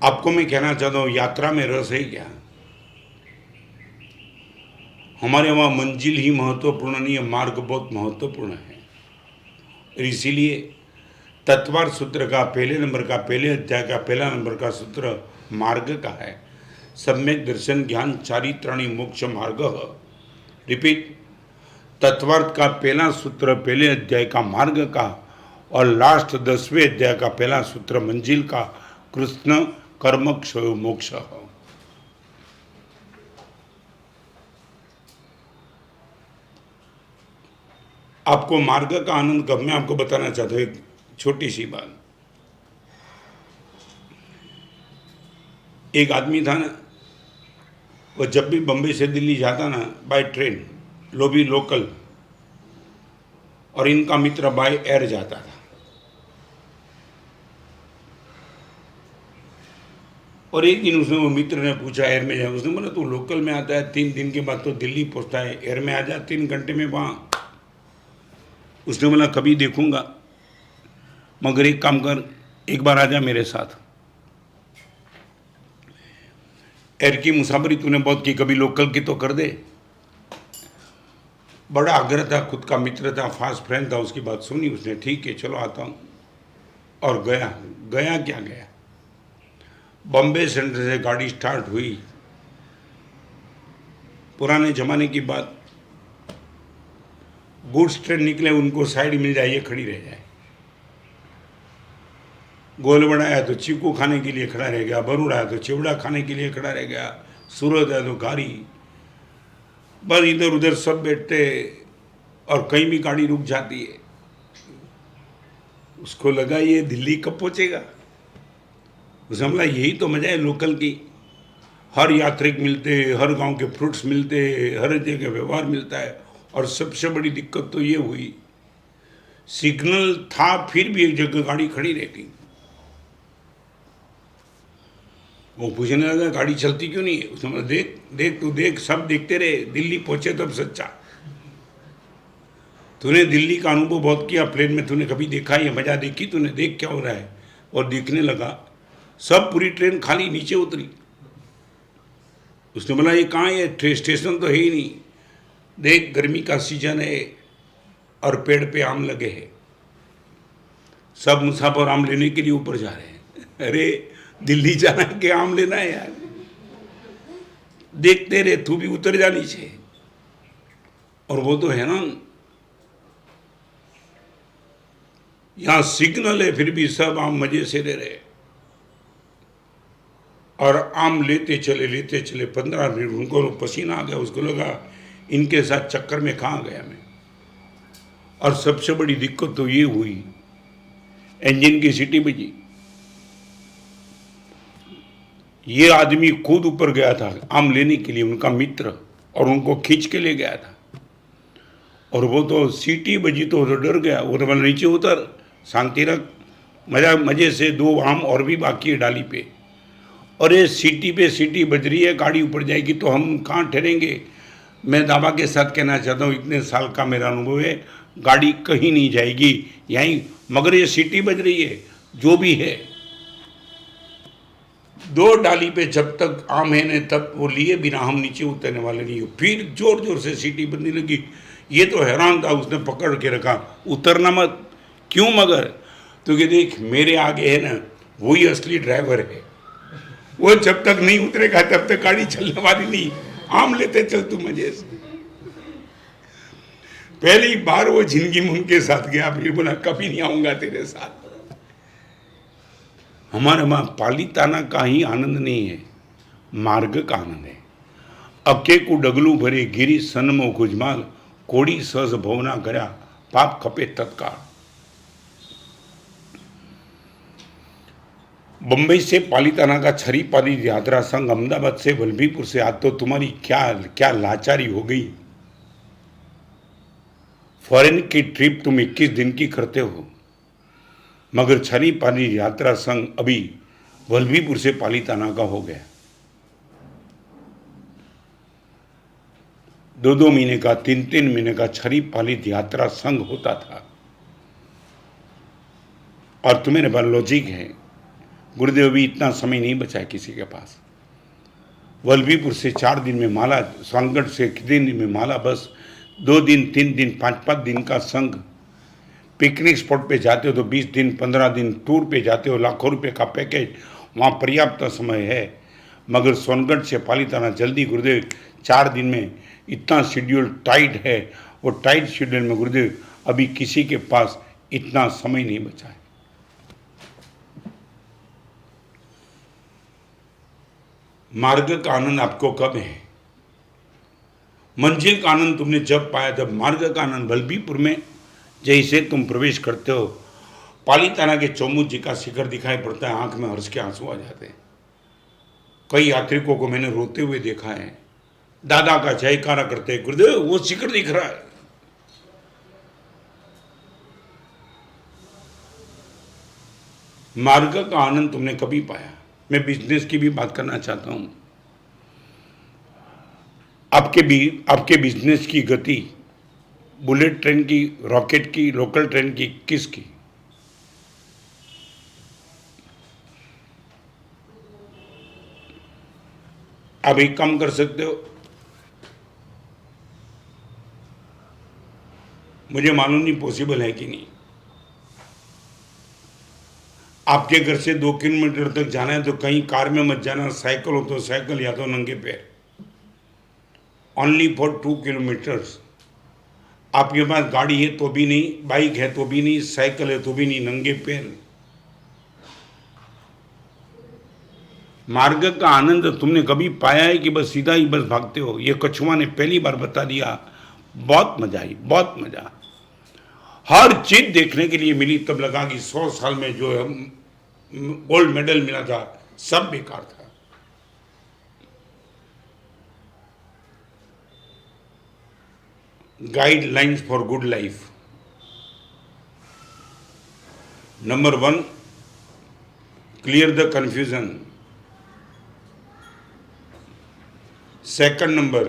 आपको मैं कहना चाहता हूँ, यात्रा में रस है क्या? हमारे वहाँ मंजिल ही महत्वपूर्ण नहीं है, मार्ग बहुत महत्वपूर्ण है। और इसीलिए तत्वार्थ सूत्र का पहले नंबर का, पहले अध्याय का पहला नंबर का सूत्र मार्ग का है। सम्यक दर्शन ज्ञान चारित्राणि मोक्ष मार्ग। रिपीट, तत्वार्थ का पहला सूत्र पहले अध्याय का मार्ग का, और लास्ट 10वें अध्याय का पहला सूत्र मंजिल का, कृष्ण कर्म क्षयो मोक्ष। आपको मार्ग का आनंद कब, मैं आपको बताना चाहता हूँ एक छोटी सी बात। एक आदमी था ना, वो जब भी बम्बई से दिल्ली जाता ना बाय ट्रेन, लोबी लोकल, और इनका मित्र बाय एयर जाता था। और एक दिन उसने, वो मित्र ने पूछा एयर में जाए, उसने बोला तू लोकल में आता है, 3 दिन के बाद तो दिल्ली पहुंचता है, एयर में आ जा 3 घंटे में वहाँ। उसने बोला कभी देखूंगा, मगर एक काम कर, एक बार आ जा मेरे साथ। एयर की मुसाफरी तूने बहुत की, कभी लोकल की तो कर दे। बड़ा आग्रह था, खुद का मित्र था, फास्ट फ्रेंड था, उसकी बात सुनी उसने, ठीक है चलो आता हूँ। और गया क्या गया, बॉम्बे सेंट्रल से गाड़ी स्टार्ट हुई। पुराने जमाने की बात, गुड्स ट्रेन निकले, उनको साइड मिल जाए, ये खड़ी रह जाए। गोलवड़ा आया तो चीकू खाने के लिए खड़ा रह गया, बरूड आया तो चिवड़ा खाने के लिए खड़ा रह गया, सूरत आया तो गाड़ी, बस इधर उधर सब बैठते, और कहीं भी गाड़ी रुक जाती है। उसको लगा ये दिल्ली कब पहुंचेगा। उसने बोला यही तो मजा है लोकल की, हर यात्रिक मिलते, हर गांव के फ्रूट्स मिलते, हर जगह व्यवहार मिलता है। और सबसे बड़ी दिक्कत तो ये हुई, सिग्नल था फिर भी एक जगह गाड़ी खड़ी रहती। वो पूछने लगा गाड़ी चलती क्यों नहीं है। उसने बोला देख देख तू देख, सब देखते रहे, दिल्ली पहुंचे तब सच्चा। तूने दिल्ली का अनुभव बहुत किया, प्लेन में तूने कभी देखा, ये मजा देखी तूने, देख क्या हो रहा है। और दिखने लगा, सब पूरी ट्रेन खाली, नीचे उतरी। उसने बोला ये कहाँ है, स्टेशन तो है ही नहीं। देख गर्मी का सीजन है और पेड़ पे आम लगे हैं, सब मुसाफिर आम लेने के लिए ऊपर जा रहे हैं। अरे दिल्ली जाना है कि आम लेना है यार, देखते रहे, तू भी उतर जा नीचे। और वो तो है ना, यहां सिग्नल है फिर भी सब आम मजे से ले रहे, और आम लेते चले 15 मिनट। उनको पसीना आ गया, उसको लगा इनके साथ चक्कर में कहाँ गया मैं। और सबसे बड़ी दिक्कत तो ये हुई, इंजन की सीटी बजी। ये आदमी खुद ऊपर गया था आम लेने के लिए, उनका मित्र, और उनको खींच के ले गया था। और वो तो सीटी बजी तो डर गया, वो तो बोला नीचे उतर, शांति रख, मजे से 2 आम और भी बाकी है डाली पे। और ये सीटी पे सीटी बज रही है, गाड़ी ऊपर जाएगी तो हम कहाँ ठहरेंगे। मैं दावा के साथ कहना चाहता हूँ, इतने साल का मेरा अनुभव है, गाड़ी कहीं नहीं जाएगी यहीं, मगर ये सीटी बज रही है जो भी है। 2 डाली पे जब तक आम है ने तब वो लिए बिना हम नीचे उतरने वाले नहीं हो। फिर जोर जोर से सीटी बजने लगी। ये तो हैरान था, उसने पकड़ के रखा, उतरना मत। क्यों मगर, तो कि देख मेरे आगे है ना वही असली ड्राइवर है, वो जब तक नहीं उतरेगा तब तक गाड़ी चलने वाली नहीं, आम लेते चल तू मजे से। पहली बार वो जिंदगी में उनके साथ गया, फिर बोला कभी नहीं आऊंगा तेरे साथ। हमारे वहां पालिताना का ही आनंद नहीं है, मार्ग का आनंद है। अके को डगलू भरे गिरी सन्मो गुजमाल, कोड़ी सहज भवना गया पाप खपे तत्काल। बंबई से पालिताना का छरी पाली यात्रा संघ, अहमदाबाद से वल्लभीपुर से, आज तो तुम्हारी क्या क्या लाचारी हो गई। फॉरेन की ट्रिप तुम 21 दिन की करते हो, मगर छरी पाली यात्रा संघ अभी वल्लभीपुर से पालिताना का हो गया। 2-2 महीने का, 3-3 महीने का छरी पाली यात्रा संघ होता था। और तुम्हें पास लॉजिक है, गुरुदेव भी इतना समय नहीं बचा है किसी के पास। वल्लभीपुर से 4 दिन में माला, सोनगढ़ से कितने दिन में माला, बस 2 दिन 3 दिन 5-5 दिन का संग। पिकनिक स्पॉट पे जाते हो तो 20 दिन 15 दिन टूर पे जाते हो, लाखों रुपए का पैकेज, वहाँ पर्याप्त समय है। मगर सोनगढ़ से पालीताना जल्दी गुरुदेव 4 दिन में, इतना शेड्यूल टाइट है। वो टाइट शेड्यूल में गुरुदेव अभी किसी के पास इतना समय नहीं बचा है। मार्ग का आनंद आपको कब है? मंजिल का आनंद तुमने जब पाया जब मार्ग का आनंद वल्लभीपुर में जैसे तुम प्रवेश करते हो, पालीताना के चौमुख जी का शिखर दिखाई पड़ता है, आंख में हर्ष के आंसू आ जाते हैं। कई यात्रिकों को मैंने रोते हुए देखा है, दादा का जयकारा करते हैं, गुरुदेव वो शिखर दिख रहा है। मार्ग का आनंद तुमने कभी पाया? मैं बिजनेस की भी बात करना चाहता हूं। आपके बिजनेस की गति बुलेट ट्रेन की, रॉकेट की, लोकल ट्रेन की, किसकी? आप एक काम कर सकते हो, मुझे मालूम नहीं पॉसिबल है कि नहीं। आपके घर से 2 किलोमीटर तक जाना है तो कहीं कार में मत जाना, साइकिल हो तो साइकिल या तो नंगे पैर। Only for 2 kilometres. आपके पास गाड़ी है तो भी नहीं, बाइक है तो भी नहीं, साइकिल है तो भी नहीं, नंगे पैर। मार्ग का आनंद तुमने कभी पाया है कि बस सीधा ही बस भागते हो? ये कछुआ ने पहली बार बता दिया। बहुत मजा आई, बहुत मजा। हर चीज देखने के लिए मिली, तब लगा कि 100 साल में जो गोल्ड मेडल मिला था सब बेकार था। Guidelines for good life. Number 1, clear the confusion. Second number,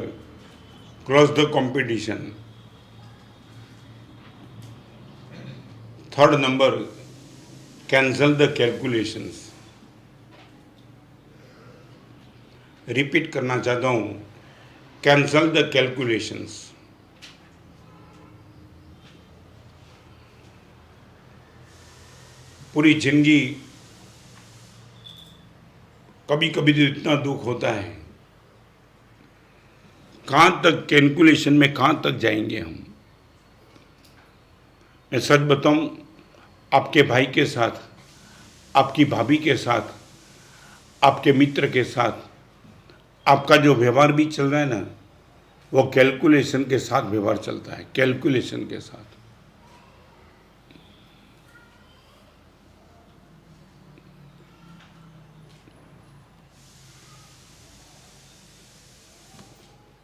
cross the competition. Third number, cancel the calculations. Repeat करना चाहता हूं, कैंसल द कैलकुलेशंस। पूरी जिंदगी कभी कभी तो इतना दुख होता है, कहां तक कैलकुलेशन में कहां तक जाएंगे हम। मैं सच बताऊं, आपके भाई के साथ, आपकी भाभी के साथ, आपके मित्र के साथ आपका जो व्यवहार भी चल रहा है ना, वो कैलकुलेशन के साथ व्यवहार चलता है, कैलकुलेशन के साथ।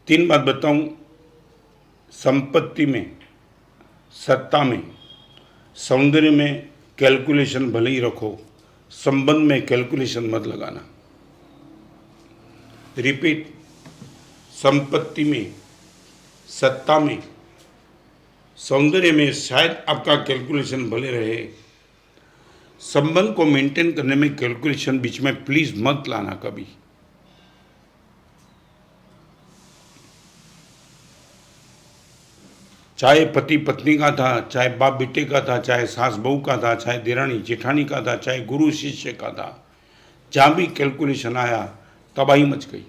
तीन बात बताऊं, संपत्ति में, सत्ता में, सौंदर्य में कैलकुलेशन भले ही रखो, संबंध में कैलकुलेशन मत लगाना। रिपीट, संपत्ति में, सत्ता में, सौंदर्य में शायद आपका कैलकुलेशन भले रहे, संबंध को मेंटेन करने में कैलकुलेशन बीच में प्लीज मत लाना कभी। चाहे पति पत्नी का था, चाहे बाप बेटे का था, चाहे सास बहू का था, चाहे देरानी जेठानी का था, चाहे गुरु शिष्य का था, जहां भी कैलकुलेशन आया तबाही मच गई।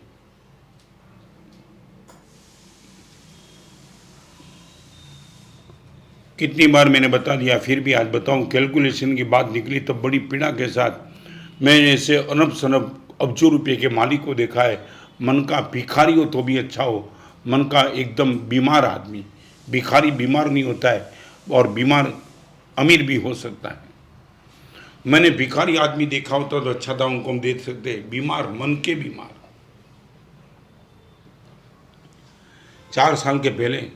कितनी बार मैंने बता दिया, फिर भी आज बताऊं, कैलकुलेशन की बात निकली तब बड़ी पीड़ा के साथ मैंने ऐसे अनब सनब अब्जों रुपये के मालिक को देखा है। मन का भिखारी हो तो भी अच्छा हो, मन का एकदम बीमार आदमी। भिखारी बीमार नहीं होता है और बीमार अमीर भी हो सकता है। मैंने भिखारी आदमी देखा होता तो अच्छा था, उनको हम देख सकते, बीमार, मन के बीमार। 4 साल के पहले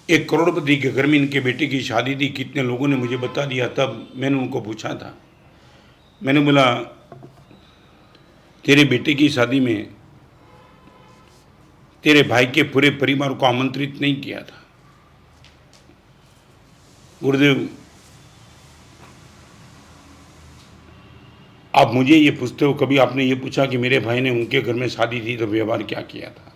एक करोड़पति के घर में इनके बेटे की शादी थी। कितने लोगों ने मुझे बता दिया। तब मैंने उनको पूछा था, मैंने बोला तेरे बेटे की शादी में तेरे भाई के पूरे परिवार को आमंत्रित नहीं किया था। गुरुदेव आप मुझे ये पूछते हो, कभी आपने ये पूछा कि मेरे भाई ने उनके घर में शादी थी तो व्यवहार क्या किया था?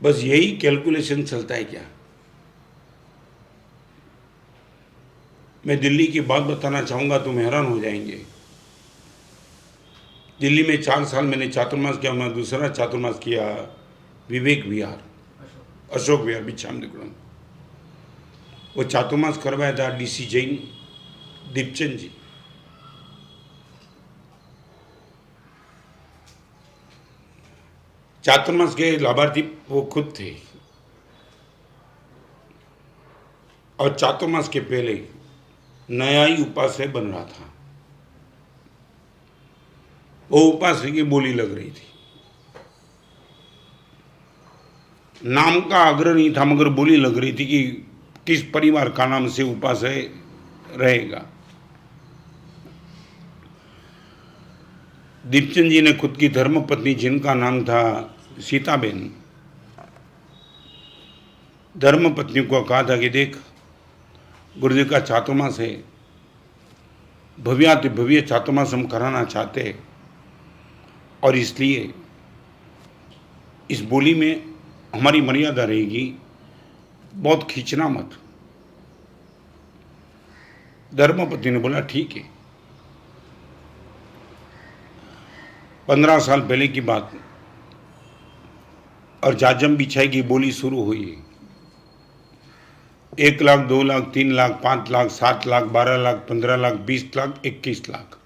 बस यही कैलकुलेशन चलता है क्या? मैं दिल्ली की बात बताना चाहूँगा, तुम हैरान हो जाएंगे। दिल्ली में 4 साल मैंने चातुर्मास किया। मैं दूसरा चातुर्मास किया विवेक विहार, अशोक विहार, बिच्छामदेवपुरम। वो चातुर्मास करवाया था डीसी जैन दीपचंद जी। चातुर्मास के लाभार्थी वो खुद थे। और चातुर्मास के पहले नया ही उपास्य बन रहा था। वो उपास्य की बोली लग रही थी। नाम का आग्रह नहीं था, मगर बोली लग रही थी कि किस परिवार का नाम से उपास्य रहेगा। दीपचंद जी ने खुद की धर्मपत्नी, जिनका नाम था सीताबेन, धर्मपत्नी को कहा था कि देख, गुरुदेव का चातुर्मास है, भव्याति भव्य चातुर्मास हम कराना चाहते, और इसलिए इस बोली में हमारी मर्यादा रहेगी, बहुत खींचना मत। धर्मपत्नी ने बोला ठीक है। 15 साल पहले की बात, और जाजम बिछाई की बोली शुरू हुई। 1 लाख, 2 लाख, 3 लाख, 5 लाख, 7 लाख, 12 लाख, 15 लाख, 20 लाख, 21 लाख।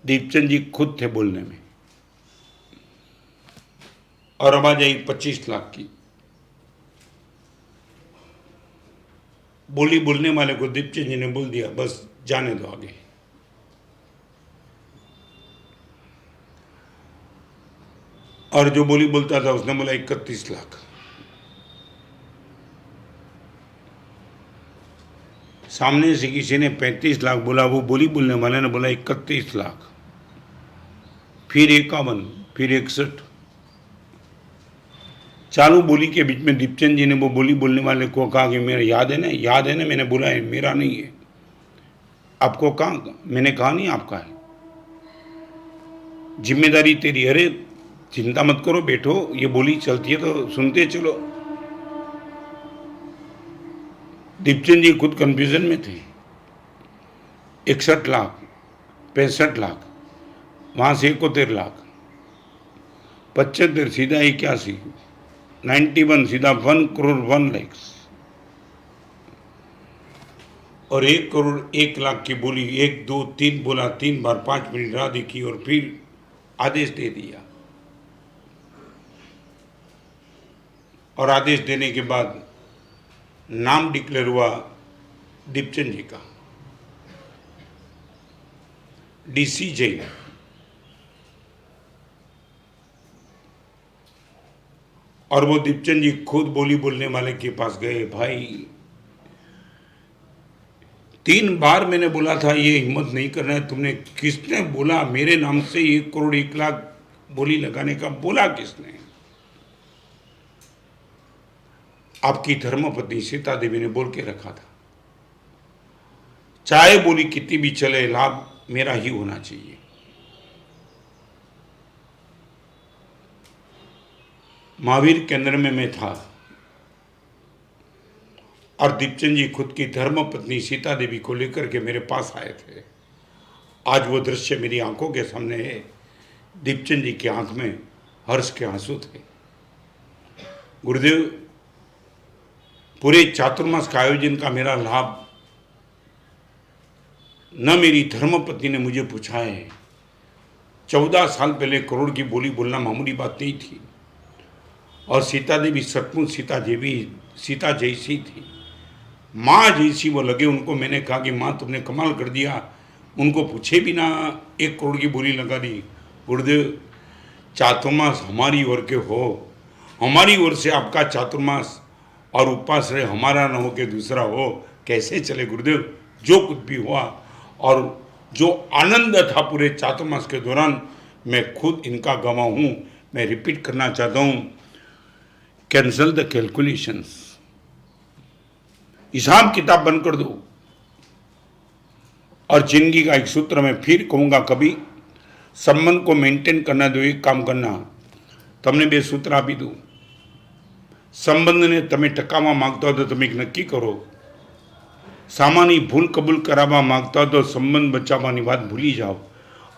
दीपचंद जी खुद थे बोलने में। और आवाज आई 25 लाख की। बोली बोलने वाले को दीपचंद जी ने बोल दिया, बस जाने दो आगे। और जो बोली बोलता था उसने बोला 31 लाख। सामने से किसी ने 35 लाख बोला, वो बोली बोलने वाले ने बोला 31 लाख, फिर 51, फिर 61। चालू बोली के बीच में दीपचंद जी ने वो बोली बोलने वाले को कहा कि मेरा याद है ना, याद है ना, मैंने बोला है, मेरा नहीं है। आपको कहा? मैंने कहा नहीं आपका है, जिम्मेदारी तेरी। अरे चिंता मत करो, बैठो, ये बोली चलती है तो सुनते चलो। दीपचंद जी खुद कंफ्यूजन में थे। 61 लाख, 65 लाख, वहां से 71 लाख, 75 सीधा 81, 91 सीधा 1 करोड़ 1 लाख। और 1 करोड़ 1 लाख की बोली 1, 2, 3 बोला, 3 बार 5 मिनट राह देखी और फिर आदेश दे दिया। और आदेश देने के बाद नाम डिक्लेयर हुआ दीपचंद जी का, डीसी जैन। और वो दीपचंद जी खुद बोली बोलने वाले के पास गए। भाई 3 बार मैंने बोला था ये हिम्मत नहीं करना है, तुमने, किसने बोला मेरे नाम से 1 करोड़ 1 लाख बोली लगाने का? बोला किसने? आपकी धर्मपत्नी सीता देवी ने बोल के रखा था, चाहे बोली कितनी भी चले, लाभ मेरा ही होना चाहिए। महावीर केंद्र में मैं था और दीपचंद जी खुद की धर्मपत्नी सीता देवी को लेकर के मेरे पास आए थे। आज वो दृश्य मेरी आंखों के सामने है। दीपचंद जी की आंख में हर्ष के आंसू थे। गुरुदेव, पूरे चातुर्मास का आयोजन का मेरा लाभ न मेरी धर्मपत्नी ने मुझे पूछा है। 14 साल पहले करोड़ की बोली बोलना मामूली बात नहीं थी। और सीता देवी सचमुच सीता जैसी थी, माँ जैसी वो लगे उनको। मैंने कहा कि माँ तुमने कमाल कर दिया, उनको पूछे बिना 1 करोड़ की बोली लगा दी। गुरुदेव, चातुर्मास हमारी ओर के हो, हमारी ओर से आपका चातुर्मास और उपाश्रय हमारा न हो के दूसरा हो, कैसे चले गुरुदेव? जो कुछ भी हुआ और जो आनंद था पूरे चातुर्मास के दौरान, मैं खुद इनका गवाह हूँ। मैं रिपीट करना चाहता हूँ, कैंसल द कैलकुलेशंस। हिसाब किताब बंद कर दो। और जिंदगी का एक सूत्र मैं फिर कहूँगा, कभी संबंध को मेंटेन करना दो, एक काम करना, તમને બે સૂત્ર આપી દઉં। સંબંધને તમે ટકાવવા માંગતા હો તો તમે એક નક્કી કરો, સામાની ભૂલ કબૂલ કરાવવા માંગતા હો તો સંબંધ બચાવવાની વાત ભૂલી જાઓ,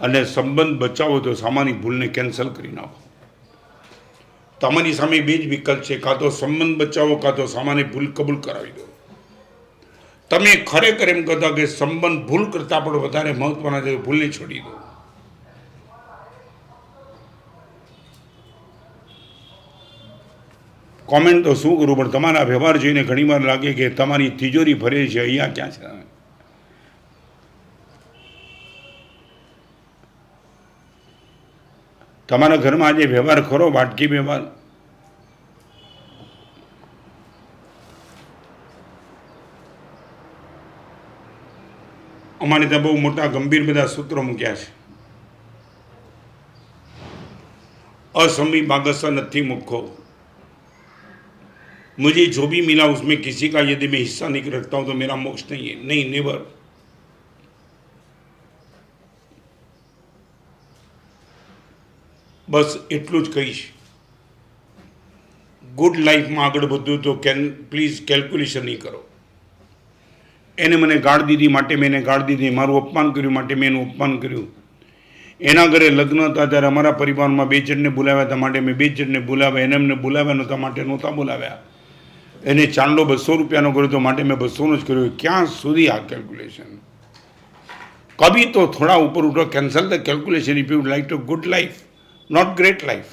અને સંબંધ બચાવો તો સામાની ભૂલને કેન્સલ કરી નાખો। તમારી સામે બે જ વિકલ્પ છે, કાં તો સંબંધ બચાવો કાં તો સામાની ભૂલ કબૂલ કરાવી દો। તમે ખરેખર એમ કહેતા કે સંબંધ ભૂલ કરતાં પણ વધારે મહત્વના છે, ભૂલને છોડી દો। કોમેન્ટ તો શું કરું, પણ તમારા વ્યવહાર જોઈને ઘણીવાર લાગે કે તમારી તિજોરી ભરે છે, અહીંયા ક્યાં છે? તમારા ઘરમાં આજે વ્યવહાર ખરો, વાટકી વ્યવહાર? અમારે ત્યાં બહુ મોટા ગંભીર બધા સૂત્રો મૂક્યા છે। असमी बागसा नथी मुखो, मुझे जो भी मिला उसमें किसी का यदि मैं हिस्सा नहीं रखता हूं तो मेरा मोक्ष नहीं है, नहीं, नेवर। बस एटलू ज कहीश। गुड लाइफ में आगे बढ़ू तो प्लीज कैलक्युलेशन नहीं करो। एने मने गाड़ दीधी माटे मैंने गाड़ दीधी, मारू अपमान कर्युं माटे मैं एनुं अपमान कर्युं। एना घरे लग्न हता त्यारे अमारा परिवारमां बे जणने बोलाव्या हता माटे मैं बे जणने बोलाव्या, एने अमने बोलाव्या नहोता माटे नहोता बोलाव्या। एने चांदलो 200 रुपयानो कर्यो तो माटे मैं 200 नो ज कर्यो। क्यां सुधी आ कैलक्युलेशन? कभी तो थोड़ा ऊपर उठो, cancel the calculation if you like to good life, not great life.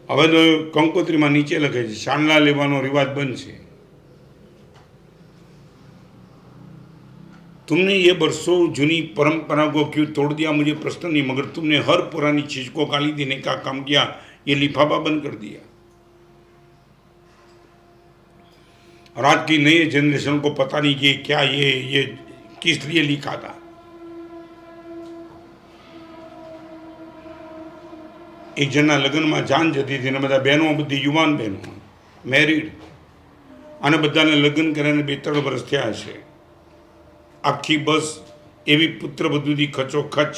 हवे तो कंकोत्रीमां नीचे लखे छे चांदला लेवानो रिवाज बंध छे। तुमने ये वर्षों जूनी परंपरा को क्यों तोड़ दिया मुझे प्रश्न नहीं, मगर तुमने हर पुरानी चीज को गाली देने का काम किया, ये लिफाफा बंद कर दिया। और आज की नई जनरेशन को पता नहीं कि क्या ये किस लिए लिखा था। एक जना लग्न में जान जती थी, बधा बहनों, बधी युवान बहनों मैरिड, અને બધાને લગ્ન કરીને 2-3 વર્ષ થયા છે। આખી બસ એવી પુત્રવધૂથી ખચોખચ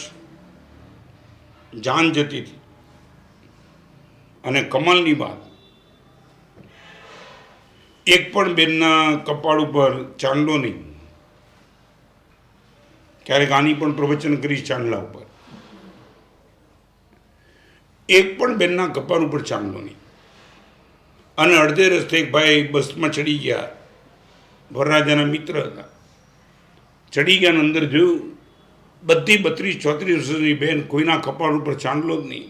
જાન જતી હતી। અને કમાલની વાત, એક પણ બેનના કપાળ ઉપર ચાંદલો નહીં। ક્યારેક આની પણ પ્રવચન કરીશ ચાંદલા ઉપર। એક પણ બેનના કપાળ ઉપર ચાંદલો નહીં। અને અડધે રસ્તે એક ભાઈ બસમાં ચડી ગયા, વરરાજાના મિત્ર હતા, ચડી ગયા, અંદર જોયું બધી 32-34 વર્ષની બેન, કોઈના કપાળ ઉપર ચાંદલો જ નહીં।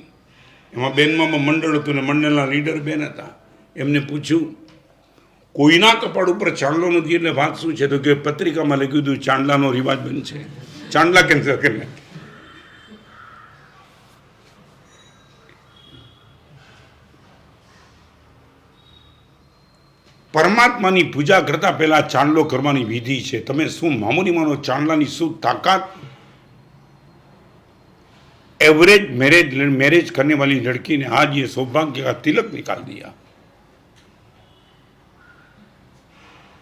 એમાં બેનમાં મંડળ હતું ને મંડળના લીડર બેન હતા। એમને પૂછ્યું કોઈના કપાળ ઉપર ચાંદલો નથી એટલે વાત શું છે? તો કે પત્રિકામાં લખ્યું હતું ચાંદલાનો રિવાજ બંધ છે, ચાંદલા કેન્સલ કરી નાખ્યા। પરમાત્માની પૂજા કરતા પહેલા ચાંદલો કરવાની વિધિ છે। તમે શું મામૂલી માનો? ચાંદલાની શું તાકાત! एवरेज मैरिज करने वाली लड़की ने आज ये सौभाग्य का तिलक निकाल दिया।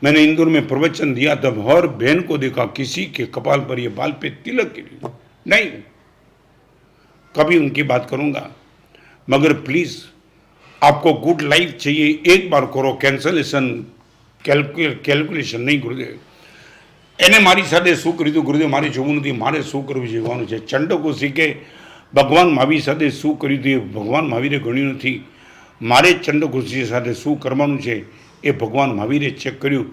मैंने इंदौर में प्रवचन दिया, तब हर बहन को देखा किसी के कपाल पर ये बाल पे तिलक के लिए नहीं। कभी उनकी बात करूंगा, मगर प्लीज आपको गुड लाइफ चाहिए, एक बार करो कैंसलेशन, कैलक्युलेशन नहीं। गुरुदेव એને મારી સાથે શું કર્યું હતું, ગુરુદેવ મારે જોવું નથી, મારે શું કરવું જોવાનું છે। ચંડકો શીખે ભગવાન મહાવીર સાથે શું કર્યું હતું એ ભગવાન મહાવીરે ગણ્યું નથી। મારે ચંડકોશી સાથે શું કરવાનું છે એ ભગવાન મહાવીરે ચેક કર્યું।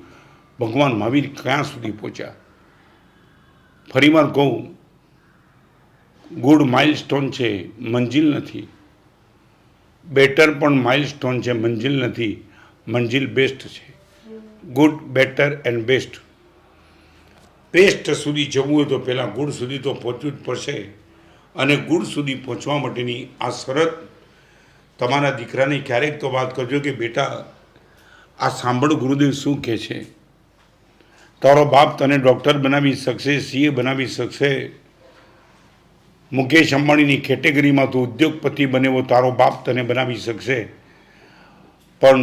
ભગવાન મહાવીર ક્યાં સુધી પહોંચ્યા? ફરીવાર કહું, ગુડ માઇલસ્ટોન છે, મંજિલ નથી। બેટર પણ માઇલસ્ટોન છે, મંજિલ નથી। મંજિલ બેસ્ટ છે। Good, better and best. Best સુધી જવું હોય તો પહેલાં ગુડ સુધી તો પહોંચવું જ પડશે। અને ગુડ સુધી પહોંચવા માટેની આ શરત, તમારા દીકરાને ક્યારેક તો વાત કરજો કે બેટા આ સાંભળ ગુરુદેવ શું કહે છે। તારો બાપ તને ડૉક્ટર બનાવી શકશે, સીએ બનાવી શકશે, મુકેશ અંબાણીની કેટેગરીમાં તું ઉદ્યોગપતિ બને એવો તારો બાપ તને બનાવી શકશે, પણ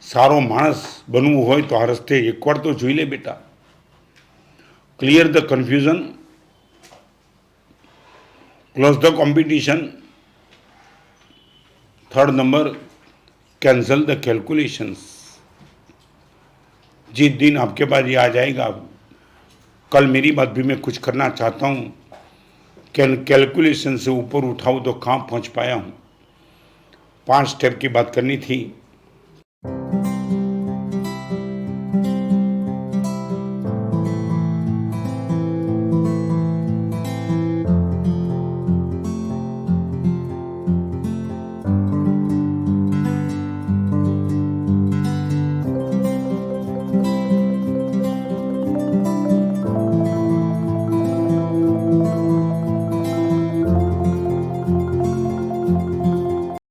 સારો માણસ બનવું હોય તો આ રસ્તે એકવાર તો જોઈ લે બેટા. Clear the confusion, close the competition, third number cancel the calculations. जिस दिन आपके पास ये आ जाएगा, कल मेरी बात भी मैं कुछ करना चाहता हूँ, कैलकुलेशन से ऊपर उठाऊँ तो कहाँ पहुँच पाया हूँ. 5 स्टेप की बात करनी थी.